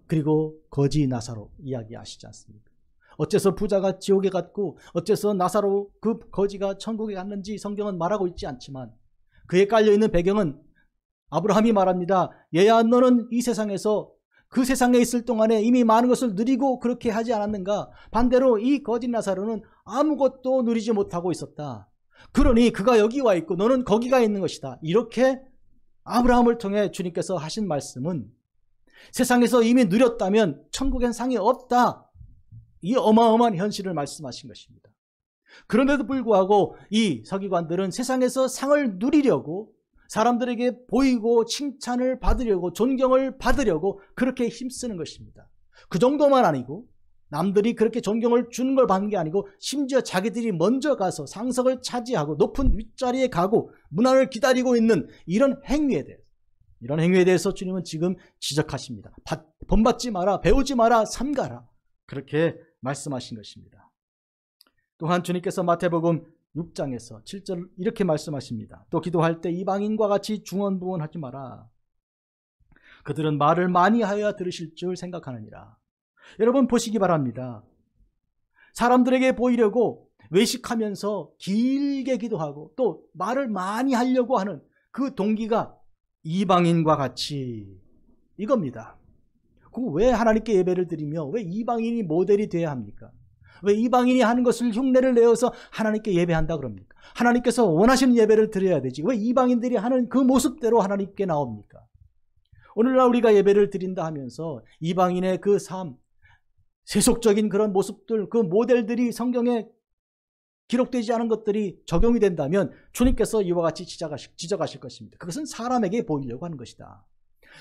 그리고 거지 나사로 이야기 아시지 않습니까? 어째서 부자가 지옥에 갔고 어째서 나사로 그 거지가 천국에 갔는지 성경은 말하고 있지 않지만 그에 깔려있는 배경은 아브라함이 말합니다. 얘야 너는 이 세상에서 그 세상에 있을 동안에 이미 많은 것을 누리고 그렇게 하지 않았는가? 반대로 이 거지 나사로는 아무것도 누리지 못하고 있었다. 그러니 그가 여기 와 있고 너는 거기가 있는 것이다. 이렇게 아브라함을 통해 주님께서 하신 말씀은 세상에서 이미 누렸다면 천국엔 상이 없다. 이 어마어마한 현실을 말씀하신 것입니다. 그런데도 불구하고 이 서기관들은 세상에서 상을 누리려고 사람들에게 보이고 칭찬을 받으려고 존경을 받으려고 그렇게 힘쓰는 것입니다. 그 정도만 아니고 남들이 그렇게 존경을 주는 걸 받는 게 아니고 심지어 자기들이 먼저 가서 상석을 차지하고 높은 윗자리에 가고 문안을 기다리고 있는 이런 행위에 대해서 주님은 지금 지적하십니다. 본받지 마라, 배우지 마라, 삼가라. 그렇게 말씀하신 것입니다. 또한 주님께서 마태복음 6장에서 7절 이렇게 말씀하십니다. 또 기도할 때 이방인과 같이 중언부언하지 마라. 그들은 말을 많이 하여야 들으실 줄 생각하느니라. 여러분 보시기 바랍니다. 사람들에게 보이려고 외식하면서 길게 기도하고 또 말을 많이 하려고 하는 그 동기가 이방인과 같이 이겁니다. 왜 하나님께 예배를 드리며 왜 이방인이 모델이 되어야 합니까? 왜 이방인이 하는 것을 흉내를 내어서 하나님께 예배한다 그럽니까? 하나님께서 원하시는 예배를 드려야 되지 왜 이방인들이 하는 그 모습대로 하나님께 나옵니까? 오늘날 우리가 예배를 드린다 하면서 이방인의 그 삶, 세속적인 그런 모습들, 그 모델들이 성경에 기록되지 않은 것들이 적용이 된다면 주님께서 이와 같이 지적하실 것입니다. 그것은 사람에게 보이려고 하는 것이다.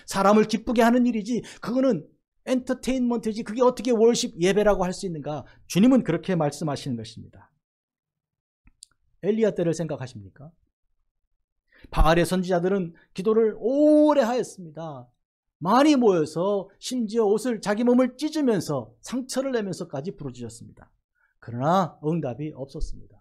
사람을 기쁘게 하는 일이지 그거는 엔터테인먼트지 그게 어떻게 월십 예배라고 할 수 있는가? 주님은 그렇게 말씀하시는 것입니다. 엘리야 때를 생각하십니까? 바알의 선지자들은 기도를 오래 하였습니다. 많이 모여서 심지어 자기 몸을 찢으면서 상처를 내면서까지 부르짖었습니다. 그러나 응답이 없었습니다.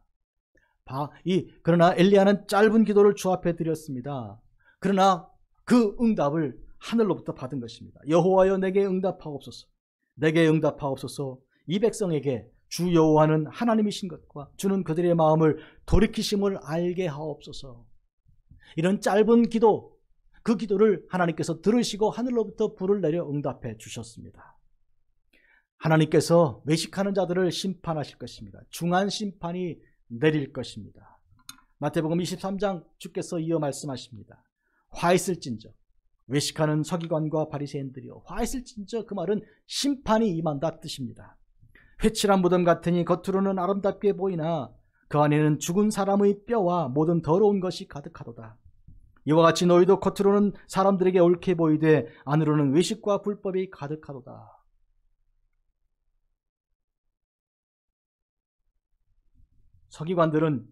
그러나 엘리야는 짧은 기도를 주 앞에 드렸습니다. 그러나 그 응답을 하늘로부터 받은 것입니다. 여호와여 내게 응답하옵소서. 내게 응답하옵소서. 이 백성에게 주 여호와는 하나님이신 것과 주는 그들의 마음을 돌이키심을 알게 하옵소서. 이런 짧은 기도, 그 기도를 하나님께서 들으시고 하늘로부터 불을 내려 응답해 주셨습니다. 하나님께서 외식하는 자들을 심판하실 것입니다. 중한 심판이 내릴 것입니다. 마태복음 23장 주께서 이어 말씀하십니다. 화 있을진저 외식하는 서기관과 바리새인들이여 화 있을진저 그 말은 심판이 임한다 뜻입니다. 회칠한 무덤 같으니 겉으로는 아름답게 보이나 그 안에는 죽은 사람의 뼈와 모든 더러운 것이 가득하도다. 이와 같이 너희도 겉으로는 사람들에게 옳게 보이되 안으로는 외식과 불법이 가득하도다. 서기관들은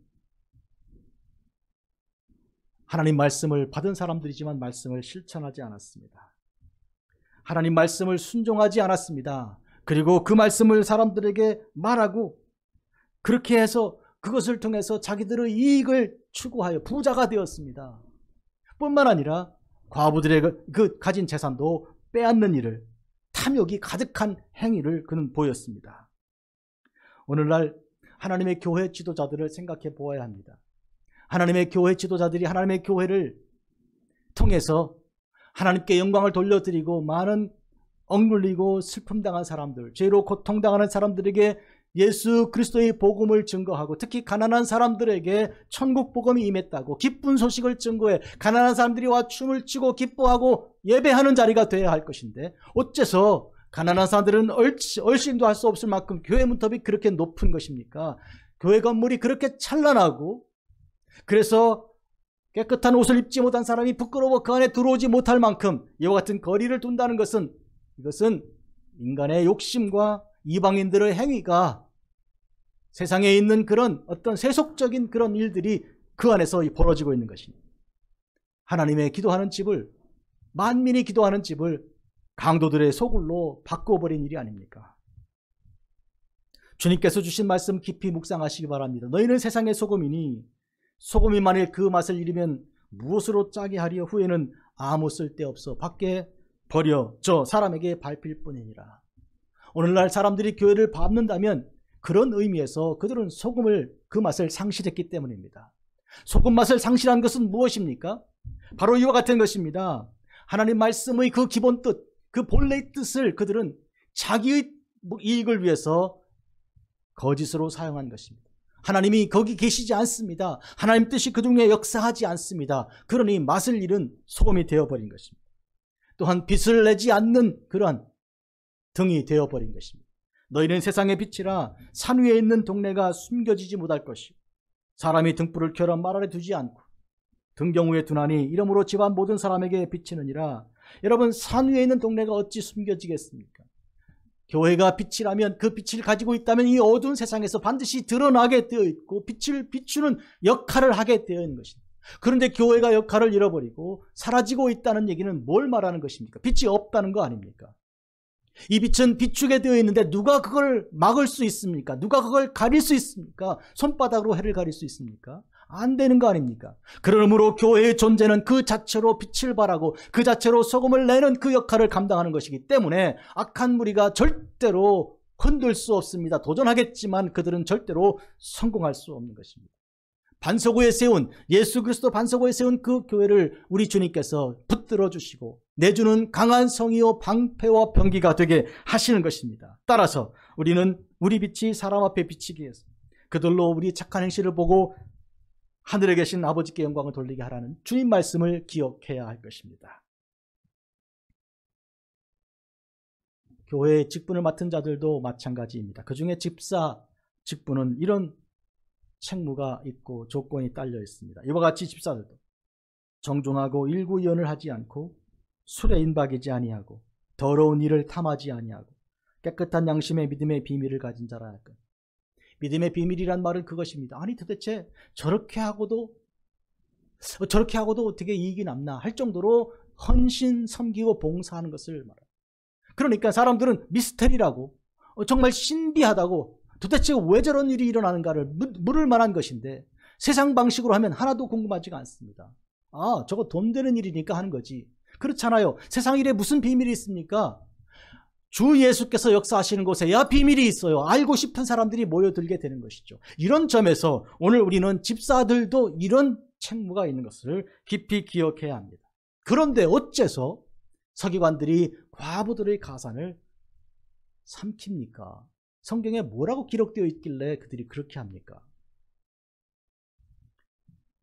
하나님 말씀을 받은 사람들이지만 말씀을 실천하지 않았습니다. 하나님 말씀을 순종하지 않았습니다. 그리고 그 말씀을 사람들에게 말하고 그렇게 해서 그것을 통해서 자기들의 이익을 추구하여 부자가 되었습니다. 뿐만 아니라 과부들의 그 가진 재산도 빼앗는 일을, 탐욕이 가득한 행위를 그는 보였습니다. 오늘날 하나님의 교회 지도자들을 생각해 보아야 합니다. 하나님의 교회 지도자들이 하나님의 교회를 통해서 하나님께 영광을 돌려드리고 많은 억눌리고 슬픔당한 사람들, 죄로 고통당하는 사람들에게 예수 그리스도의 복음을 증거하고 특히 가난한 사람들에게 천국 복음이 임했다고 기쁜 소식을 증거해 가난한 사람들이 와 춤을 추고 기뻐하고 예배하는 자리가 되어야 할 것인데 어째서 가난한 사람들은 얼씬도 할 수 없을 만큼 교회 문턱이 그렇게 높은 것입니까? 교회 건물이 그렇게 찬란하고 그래서 깨끗한 옷을 입지 못한 사람이 부끄러워 그 안에 들어오지 못할 만큼 이와 같은 거리를 둔다는 것은 이것은 인간의 욕심과 이방인들의 행위가 세상에 있는 그런 어떤 세속적인 그런 일들이 그 안에서 벌어지고 있는 것입니다. 하나님의 기도하는 집을, 만민이 기도하는 집을 강도들의 소굴로 바꿔버린 일이 아닙니까? 주님께서 주신 말씀 깊이 묵상하시기 바랍니다. 너희는 세상의 소금이니 소금이 만일 그 맛을 잃으면 무엇으로 짜게 하리요? 후에는 아무 쓸데없어 밖에 버려 저 사람에게 밟힐 뿐이니라. 오늘날 사람들이 교회를 밟는다면 그런 의미에서 그들은 소금을 그 맛을 상실했기 때문입니다. 소금 맛을 상실한 것은 무엇입니까? 바로 이와 같은 것입니다. 하나님 말씀의 그 기본 뜻, 그 본래의 뜻을 그들은 자기의 이익을 위해서 거짓으로 사용한 것입니다. 하나님이 거기 계시지 않습니다. 하나님 뜻이 그 중에 역사하지 않습니다. 그러니 맛을 잃은 소금이 되어버린 것입니다. 또한 빛을 내지 않는 그러한 등이 되어버린 것입니다. 너희는 세상의 빛이라 산 위에 있는 동네가 숨겨지지 못할 것이고 사람이 등불을 켜러 말 아래 두지 않고 등경 위에 두나니 이러므로 집안 모든 사람에게 비치느니라. 여러분, 산 위에 있는 동네가 어찌 숨겨지겠습니까? 교회가 빛이라면 그 빛을 가지고 있다면 이 어두운 세상에서 반드시 드러나게 되어 있고 빛을 비추는 역할을 하게 되어 있는 것입니다. 그런데 교회가 역할을 잃어버리고 사라지고 있다는 얘기는 뭘 말하는 것입니까? 빛이 없다는 거 아닙니까? 이 빛은 비추게 되어 있는데 누가 그걸 막을 수 있습니까? 누가 그걸 가릴 수 있습니까? 손바닥으로 해를 가릴 수 있습니까? 안 되는 거 아닙니까? 그러므로 교회의 존재는 그 자체로 빛을 발하고 그 자체로 소금을 내는 그 역할을 감당하는 것이기 때문에 악한 무리가 절대로 흔들 수 없습니다. 도전하겠지만 그들은 절대로 성공할 수 없는 것입니다. 반석위에 세운, 예수 그리스도 반석위에 세운 그 교회를 우리 주님께서 붙들어 주시고 내주는 강한 성이요 방패와 병기가 되게 하시는 것입니다. 따라서 우리는 우리 빛이 사람 앞에 비치기 위해서 그들로 우리 착한 행실을 보고 하늘에 계신 아버지께 영광을 돌리게 하라는 주님 말씀을 기억해야 할 것입니다. 교회의 직분을 맡은 자들도 마찬가지입니다. 그 중에 집사 직분은 이런 책무가 있고 조건이 딸려 있습니다. 이와 같이 집사들도 정중하고 일구이언을 하지 않고 술에 인박이지 아니하고 더러운 일을 탐하지 아니하고 깨끗한 양심의 믿음의 비밀을 가진 자라 할 것. 믿음의 비밀이란 말은 그것입니다. 아니 도대체 저렇게 하고도 어떻게 이익이 남나 할 정도로 헌신, 섬기고 봉사하는 것을 말합니다. 그러니까 사람들은 미스테리라고 정말 신비하다고 도대체 왜 저런 일이 일어나는가를 물을 만한 것인데 세상 방식으로 하면 하나도 궁금하지가 않습니다. 아, 저거 돈 되는 일이니까 하는 거지. 그렇잖아요. 세상 일에 무슨 비밀이 있습니까? 주 예수께서 역사하시는 곳에야 비밀이 있어요. 알고 싶은 사람들이 모여들게 되는 것이죠. 이런 점에서 오늘 우리는 집사들도 이런 책무가 있는 것을 깊이 기억해야 합니다. 그런데 어째서 서기관들이 과부들의 가산을 삼킵니까? 성경에 뭐라고 기록되어 있길래 그들이 그렇게 합니까?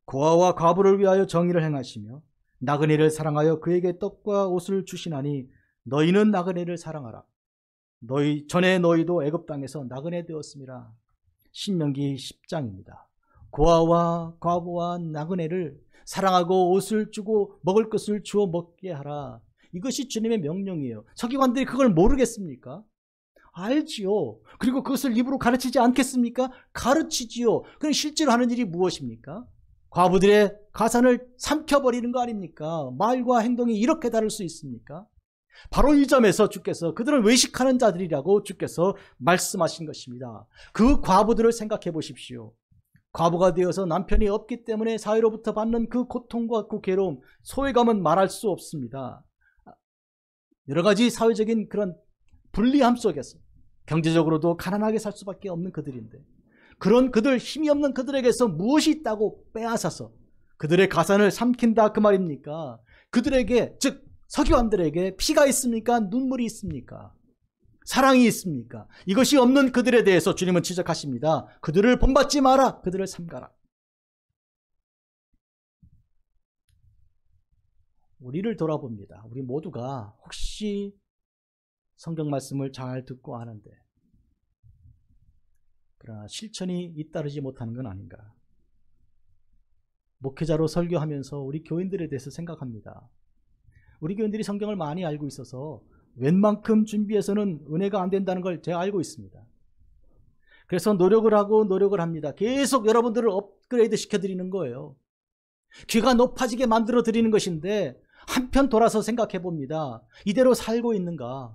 고아와 과부를 위하여 정의를 행하시며 나그네를 사랑하여 그에게 떡과 옷을 주시나니 너희는 나그네를 사랑하라. 전에 너희도 애굽 땅에서 나그네 되었음이라. 신명기 10장입니다. 고아와 과부와 나그네를 사랑하고 옷을 주고 먹을 것을 주어 먹게 하라. 이것이 주님의 명령이에요. 서기관들이 그걸 모르겠습니까? 알지요. 그리고 그것을 입으로 가르치지 않겠습니까? 가르치지요. 그럼 실제로 하는 일이 무엇입니까? 과부들의 가산을 삼켜버리는 거 아닙니까? 말과 행동이 이렇게 다를 수 있습니까? 바로 이 점에서 주께서 그들은 외식하는 자들이라고 주께서 말씀하신 것입니다. 그 과부들을 생각해 보십시오. 과부가 되어서 남편이 없기 때문에 사회로부터 받는 그 고통과 그 괴로움, 소외감은 말할 수 없습니다. 여러 가지 사회적인 그런 불리함 속에서 경제적으로도 가난하게 살 수밖에 없는 그들인데, 그런 그들, 힘이 없는 그들에게서 무엇이 있다고 빼앗아서 그들의 가산을 삼킨다 그 말입니까? 그들에게, 즉 서기관들에게 피가 있습니까? 눈물이 있습니까? 사랑이 있습니까? 이것이 없는 그들에 대해서 주님은 지적하십니다. 그들을 본받지 마라. 그들을 삼가라. 우리를 돌아봅니다. 우리 모두가 혹시 성경 말씀을 잘 듣고 아는데 그러나 실천이 잇따르지 못하는 건 아닌가? 목회자로 설교하면서 우리 교인들에 대해서 생각합니다. 우리 교인들이 성경을 많이 알고 있어서 웬만큼 준비해서는 은혜가 안 된다는 걸 제가 알고 있습니다. 그래서 노력을 하고 노력을 합니다. 계속 여러분들을 업그레이드 시켜드리는 거예요. 귀가 높아지게 만들어 드리는 것인데 한편 돌아서 생각해 봅니다. 이대로 살고 있는가?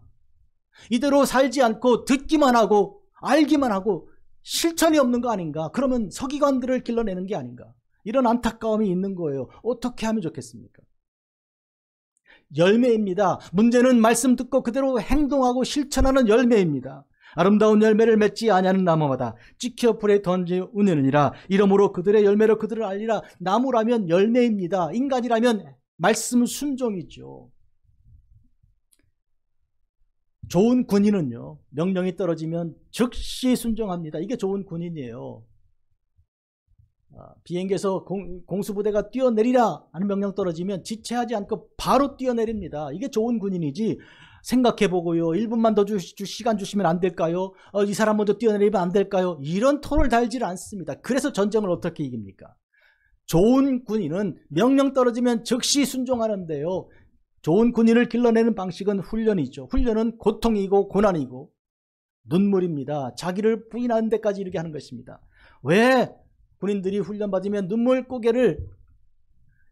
이대로 살지 않고 듣기만 하고 알기만 하고 실천이 없는 거 아닌가? 그러면 서기관들을 길러내는 게 아닌가? 이런 안타까움이 있는 거예요. 어떻게 하면 좋겠습니까? 열매입니다. 문제는 말씀 듣고 그대로 행동하고 실천하는 열매입니다. 아름다운 열매를 맺지 아니하는 나무마다 찍혀 불에 던지우느니라. 이러므로 그들의 열매로 그들을 알리라. 나무라면 열매입니다. 인간이라면 말씀 순종이죠. 좋은 군인은요, 명령이 떨어지면 즉시 순종합니다. 이게 좋은 군인이에요. 비행기에서 공수부대가 뛰어내리라 하는 명령 떨어지면 지체하지 않고 바로 뛰어내립니다. 이게 좋은 군인이지. 생각해보고요, 1분만 더 시간 주시면 안 될까요? 이 사람 먼저 뛰어내리면 안 될까요? 이런 톤을 달지 않습니다. 그래서 전쟁을 어떻게 이깁니까? 좋은 군인은 명령 떨어지면 즉시 순종하는데요, 좋은 군인을 길러내는 방식은 훈련이죠. 훈련은 고통이고 고난이고 눈물입니다. 자기를 부인하는 데까지 이르게 하는 것입니다. 왜 군인들이 훈련받으면 눈물 고개를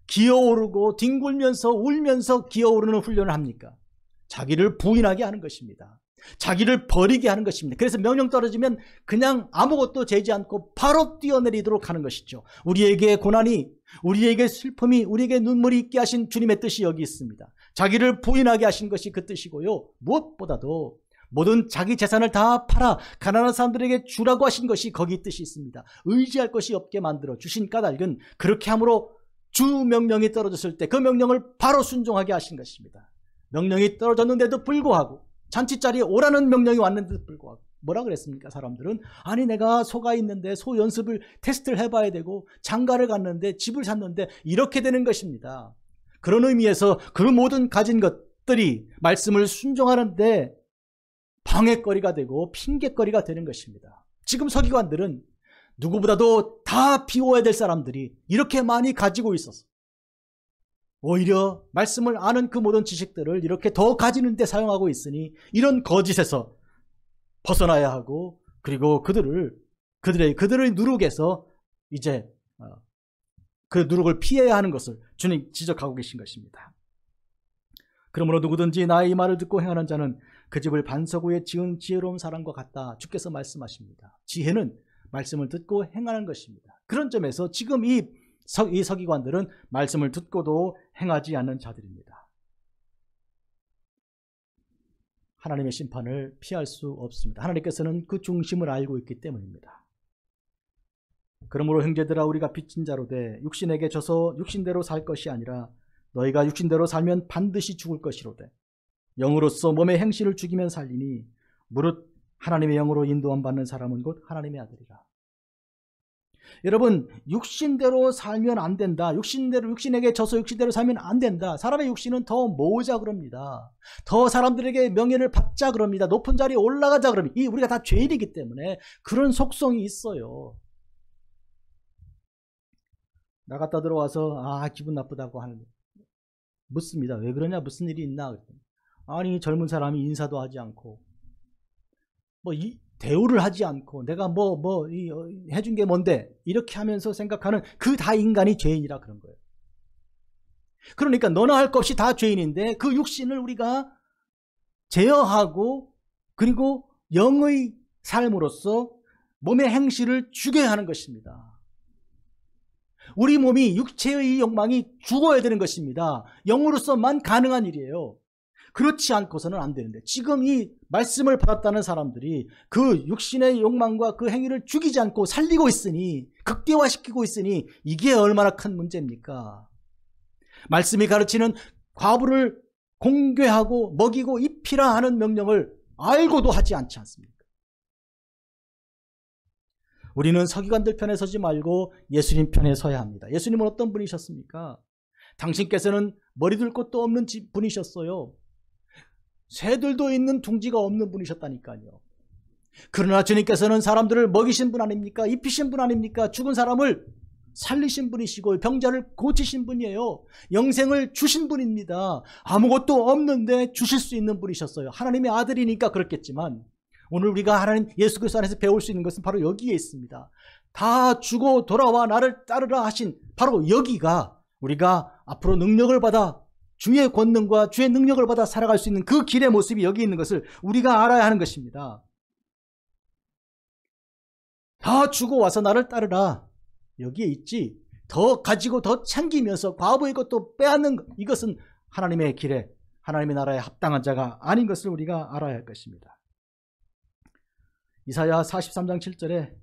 기어오르고 뒹굴면서 울면서 기어오르는 훈련을 합니까? 자기를 부인하게 하는 것입니다. 자기를 버리게 하는 것입니다. 그래서 명령 떨어지면 그냥 아무것도 재지 않고 바로 뛰어내리도록 하는 것이죠. 우리에게 고난이, 우리에게 슬픔이, 우리에게 눈물이 있게 하신 주님의 뜻이 여기 있습니다. 자기를 부인하게 하신 것이 그 뜻이고요, 무엇보다도 모든 자기 재산을 다 팔아 가난한 사람들에게 주라고 하신 것이 거기 뜻이 있습니다. 의지할 것이 없게 만들어 주신 까닭은 그렇게 함으로 주 명령이 떨어졌을 때 그 명령을 바로 순종하게 하신 것입니다. 명령이 떨어졌는데도 불구하고, 잔치자리에 오라는 명령이 왔는데도 불구하고 뭐라 그랬습니까? 사람들은 아니 내가 소가 있는데 소 연습을 테스트를 해봐야 되고 장가를 갔는데 집을 샀는데 이렇게 되는 것입니다. 그런 의미에서 그 모든 가진 것들이 말씀을 순종하는데 방해거리가 되고 핑계거리가 되는 것입니다. 지금 서기관들은 누구보다도 다 비워야 될 사람들이 이렇게 많이 가지고 있어서 오히려 말씀을 아는 그 모든 지식들을 이렇게 더 가지는 데 사용하고 있으니 이런 거짓에서 벗어나야 하고, 그리고 그들을 누룩에서 이제 그 누룩을 피해야 하는 것을 주님 지적하고 계신 것입니다. 그러므로 누구든지 나의 이 말을 듣고 행하는 자는 그 집을 반석 위에 지은 지혜로운 사람과 같다. 주께서 말씀하십니다. 지혜는 말씀을 듣고 행하는 것입니다. 그런 점에서 지금 이 서기관들은 말씀을 듣고도 행하지 않는 자들입니다. 하나님의 심판을 피할 수 없습니다. 하나님께서는 그 중심을 알고 있기 때문입니다. 그러므로 형제들아, 우리가 빚진 자로 돼 육신에게 져서 육신대로 살 것이 아니라 너희가 육신대로 살면 반드시 죽을 것이로되 영으로서 몸의 행실을 죽이면 살리니 무릇 하나님의 영으로 인도함 받는 사람은 곧 하나님의 아들이라. 여러분, 육신대로 살면 안 된다. 육신에게 져서 육신대로 살면 안 된다. 사람의 육신은 더 모으자 그럽니다. 더 사람들에게 명예를 받자 그럽니다. 높은 자리에 올라가자 그럽니다. 우리가 다 죄인이기 때문에 그런 속성이 있어요. 나갔다 들어와서 기분 나쁘다고 하는데 묻습니다. 왜 그러냐? 무슨 일이 있나? 그랬더니 아니 젊은 사람이 인사도 하지 않고 대우를 하지 않고 내가 해준 게 뭔데 이렇게 하면서 생각하는 그 다 인간이 죄인이라 그런 거예요. 그러니까 너나 할 것 없이 다 죄인인데 그 육신을 우리가 제어하고 그리고 영의 삶으로서 몸의 행실을 죽여야 하는 것입니다. 우리 몸이 육체의 욕망이 죽어야 되는 것입니다. 영으로서만 가능한 일이에요. 그렇지 않고서는 안 되는데 지금 이 말씀을 받았다는 사람들이 그 육신의 욕망과 그 행위를 죽이지 않고 살리고 있으니 극대화시키고 있으니 이게 얼마나 큰 문제입니까? 말씀이 가르치는 과부를 공개하고 먹이고 입히라 하는 명령을 알고도 하지 않지 않습니까? 우리는 서기관들 편에 서지 말고 예수님 편에 서야 합니다. 예수님은 어떤 분이셨습니까? 당신께서는 머리 둘 곳도 없는 분이셨어요. 새들도 있는 둥지가 없는 분이셨다니까요. 그러나 주님께서는 사람들을 먹이신 분 아닙니까? 입히신 분 아닙니까? 죽은 사람을 살리신 분이시고 병자를 고치신 분이에요. 영생을 주신 분입니다. 아무것도 없는데 주실 수 있는 분이셨어요. 하나님의 아들이니까 그렇겠지만 오늘 우리가 하나님 예수 그리스도 안에서 배울 수 있는 것은 바로 여기에 있습니다. 다 주고 돌아와 나를 따르라 하신 바로 여기가 우리가 앞으로 능력을 받아 주의 권능과 주의 능력을 받아 살아갈 수 있는 그 길의 모습이 여기 있는 것을 우리가 알아야 하는 것입니다. 다 주고 와서 나를 따르라. 여기에 있지. 더 가지고 더 챙기면서 과부의 것도 빼앗는 것. 이것은 하나님의 길에 하나님의 나라에 합당한 자가 아닌 것을 우리가 알아야 할 것입니다. 이사야 43장 7절에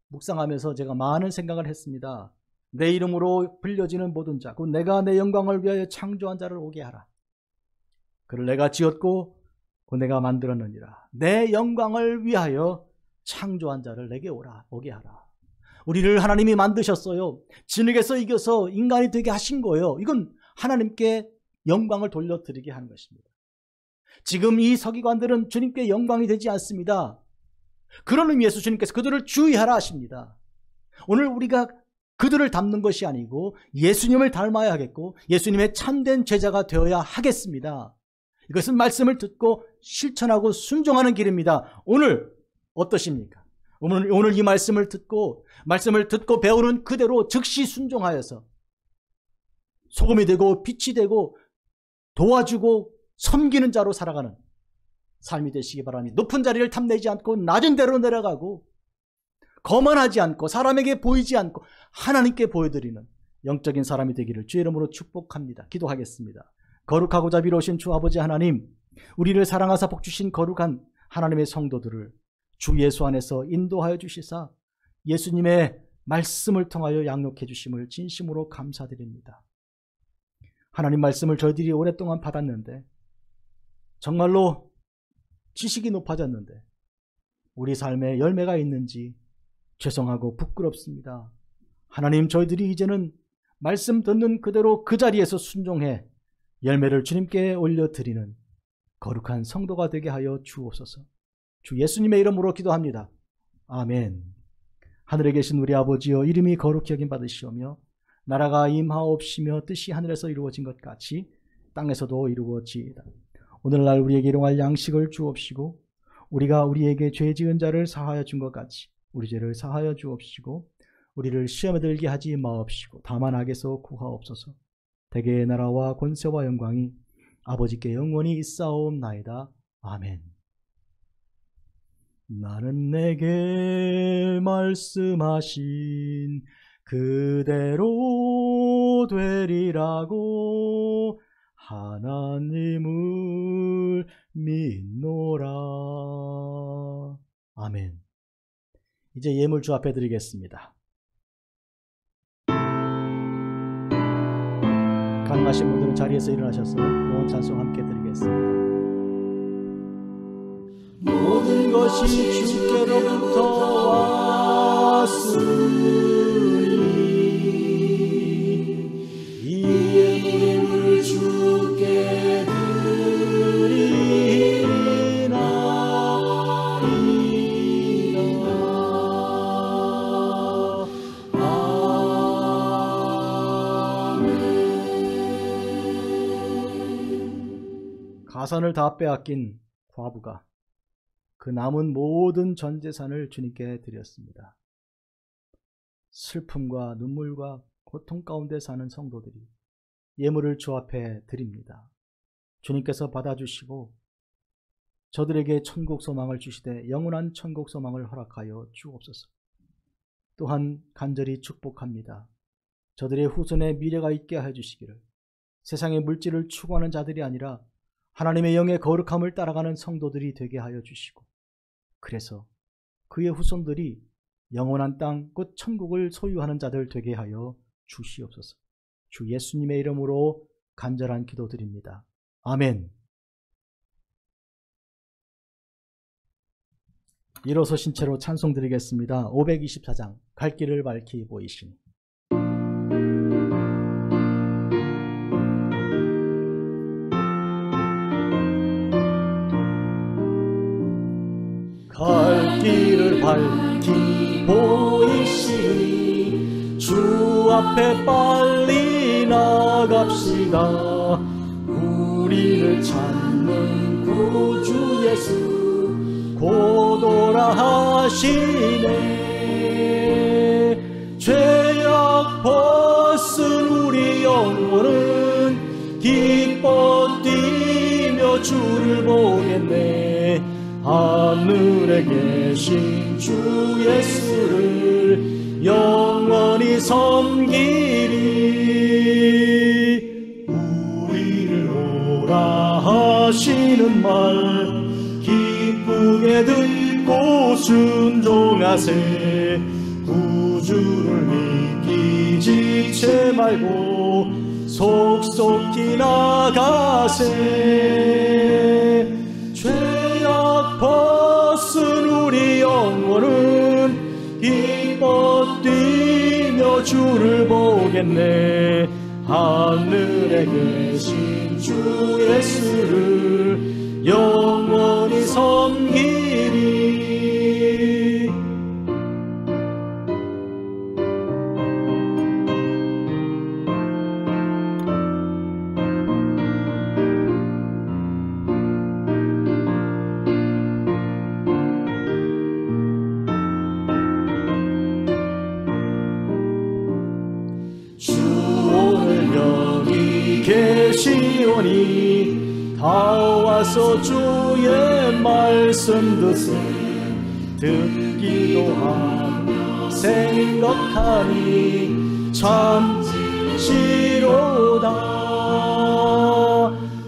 묵상하면서 제가 많은 생각을 했습니다. 내 이름으로 불려지는 모든 자, 곧 내가 내 영광을 위하여 창조한 자를 오게 하라. 그를 내가 지었고 곧 내가 만들었느니라. 내 영광을 위하여 창조한 자를 내게 오게 하라. 우리를 하나님이 만드셨어요. 진흙에서 이겨서 인간이 되게 하신 거예요. 이건 하나님께 영광을 돌려드리게 하는 것입니다. 지금 이 서기관들은 주님께 영광이 되지 않습니다. 그런 의미에서 주님께서 그들을 주의하라 하십니다. 오늘 우리가 그들을 닮는 것이 아니고 예수님을 닮아야 하겠고 예수님의 참된 제자가 되어야 하겠습니다. 이것은 말씀을 듣고 실천하고 순종하는 길입니다. 오늘 어떠십니까? 오늘 이 말씀을 듣고 배우는 그대로 즉시 순종하여서 소금이 되고 빛이 되고 도와주고 섬기는 자로 살아가는 삶이 되시기 바랍니다. 높은 자리를 탐내지 않고 낮은 데로 내려가고 거만하지 않고 사람에게 보이지 않고 하나님께 보여드리는 영적인 사람이 되기를 주의 이름으로 축복합니다. 기도하겠습니다. 거룩하고 자비로우신 주 아버지 하나님, 우리를 사랑하사 복주신 거룩한 하나님의 성도들을 주 예수 안에서 인도하여 주시사 예수님의 말씀을 통하여 양육해 주심을 진심으로 감사드립니다. 하나님 말씀을 저희들이 오랫동안 받았는데 정말로 지식이 높아졌는데 우리 삶에 열매가 있는지 죄송하고 부끄럽습니다. 하나님, 저희들이 이제는 말씀 듣는 그대로 그 자리에서 순종해 열매를 주님께 올려드리는 거룩한 성도가 되게 하여 주옵소서. 주 예수님의 이름으로 기도합니다. 아멘. 하늘에 계신 우리 아버지여, 이름이 거룩히 여김 받으시오며 나라가 임하옵시며 뜻이 하늘에서 이루어진 것 같이 땅에서도 이루어지이다. 오늘날 우리에게 일용할 양식을 주옵시고 우리가 우리에게 죄 지은 자를 사하여 준 것 같이 우리 죄를 사하여 주옵시고 우리를 시험에 들게 하지 마옵시고 다만 악에서 구하옵소서. 대개의 나라와 권세와 영광이 아버지께 영원히 있사옵나이다. 아멘. 나는 내게 말씀하신 그대로 되리라고 하나님을 믿노라. 아멘. 이제 예물 주 앞에 드리겠습니다. 가능하신 분들은 자리에서 일어나셔서 모은 찬송 함께 드리겠습니다. 모든 것이 주께로부터 왔으니 이 예물을 주께 드리나이다. 가산을 다 빼앗긴 과부가 그 남은 모든 전 재산을 주님께 드렸습니다. 슬픔과 눈물과 고통 가운데 사는 성도들이 예물을 주 앞에 드립니다. 주님께서 받아주시고 저들에게 천국 소망을 주시되 영원한 천국 소망을 허락하여 주옵소서. 또한 간절히 축복합니다. 저들의 후손에 미래가 있게 해주시기를, 세상의 물질을 추구하는 자들이 아니라 하나님의 영의 거룩함을 따라가는 성도들이 되게 하여 주시고, 그래서 그의 후손들이 영원한 땅 곧 천국을 소유하는 자들 되게 하여 주시옵소서. 주 예수님의 이름으로 간절한 기도드립니다. 아멘. 일어서신 채로 찬송드리겠습니다. 524장 갈 길을 밝히 보이시니. 갈 길을 밝히 보이시니 주 앞에 빨리 나갑시다. 우리를 찾는 구주 예수 곧 오라 하시네. 죄악 벗은 우리 영혼은 기뻐 뛰며 주를 보겠네. 하늘에 계신 주 예수를 영원히 섬기리. 우리를 오라 하시는 말 기쁘게 듣고 순종하세. 구주를 믿기 지체 말고 속속히 나가세. 죄악 벗은 우리 영혼은 기뻐 뛰며 주를 보겠네. 하늘에 계신 주 예수를 영원히 섬기리. 주 오늘 여기 계시오니 다 와서 주의 말씀 드세. 듣기도 하며 생각하니 참 지로다.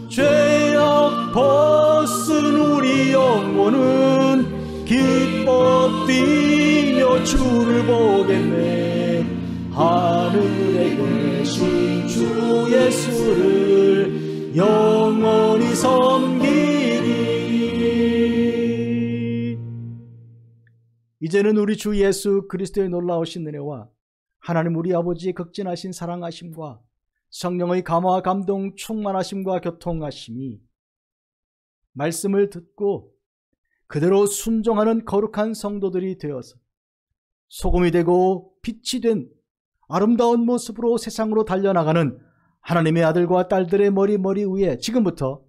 죄악 벗은 우리 영혼은 기뻐 뛰며 주를 보겠네. 하늘에 계신 주 예수를 영원히 섬기리. 이제는 우리 주 예수 그리스도의 놀라우신 은혜와 하나님 우리 아버지의 극진하신 사랑하심과 성령의 감화와 감동 충만하심과 교통하심이 말씀을 듣고 그대로 순종하는 거룩한 성도들이 되어서 소금이 되고 빛이 된 아름다운 모습으로 세상으로 달려나가는 하나님의 아들과 딸들의 머리 위에 지금부터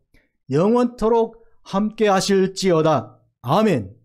영원토록 함께 하실지어다. 아멘.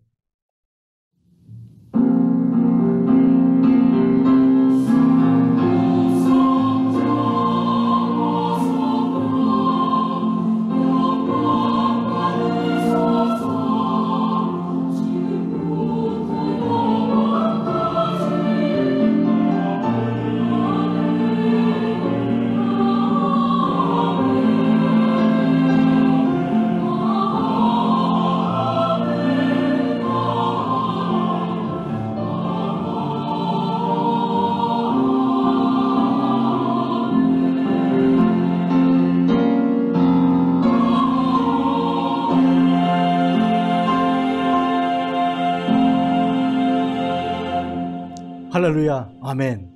할렐루야. 아멘.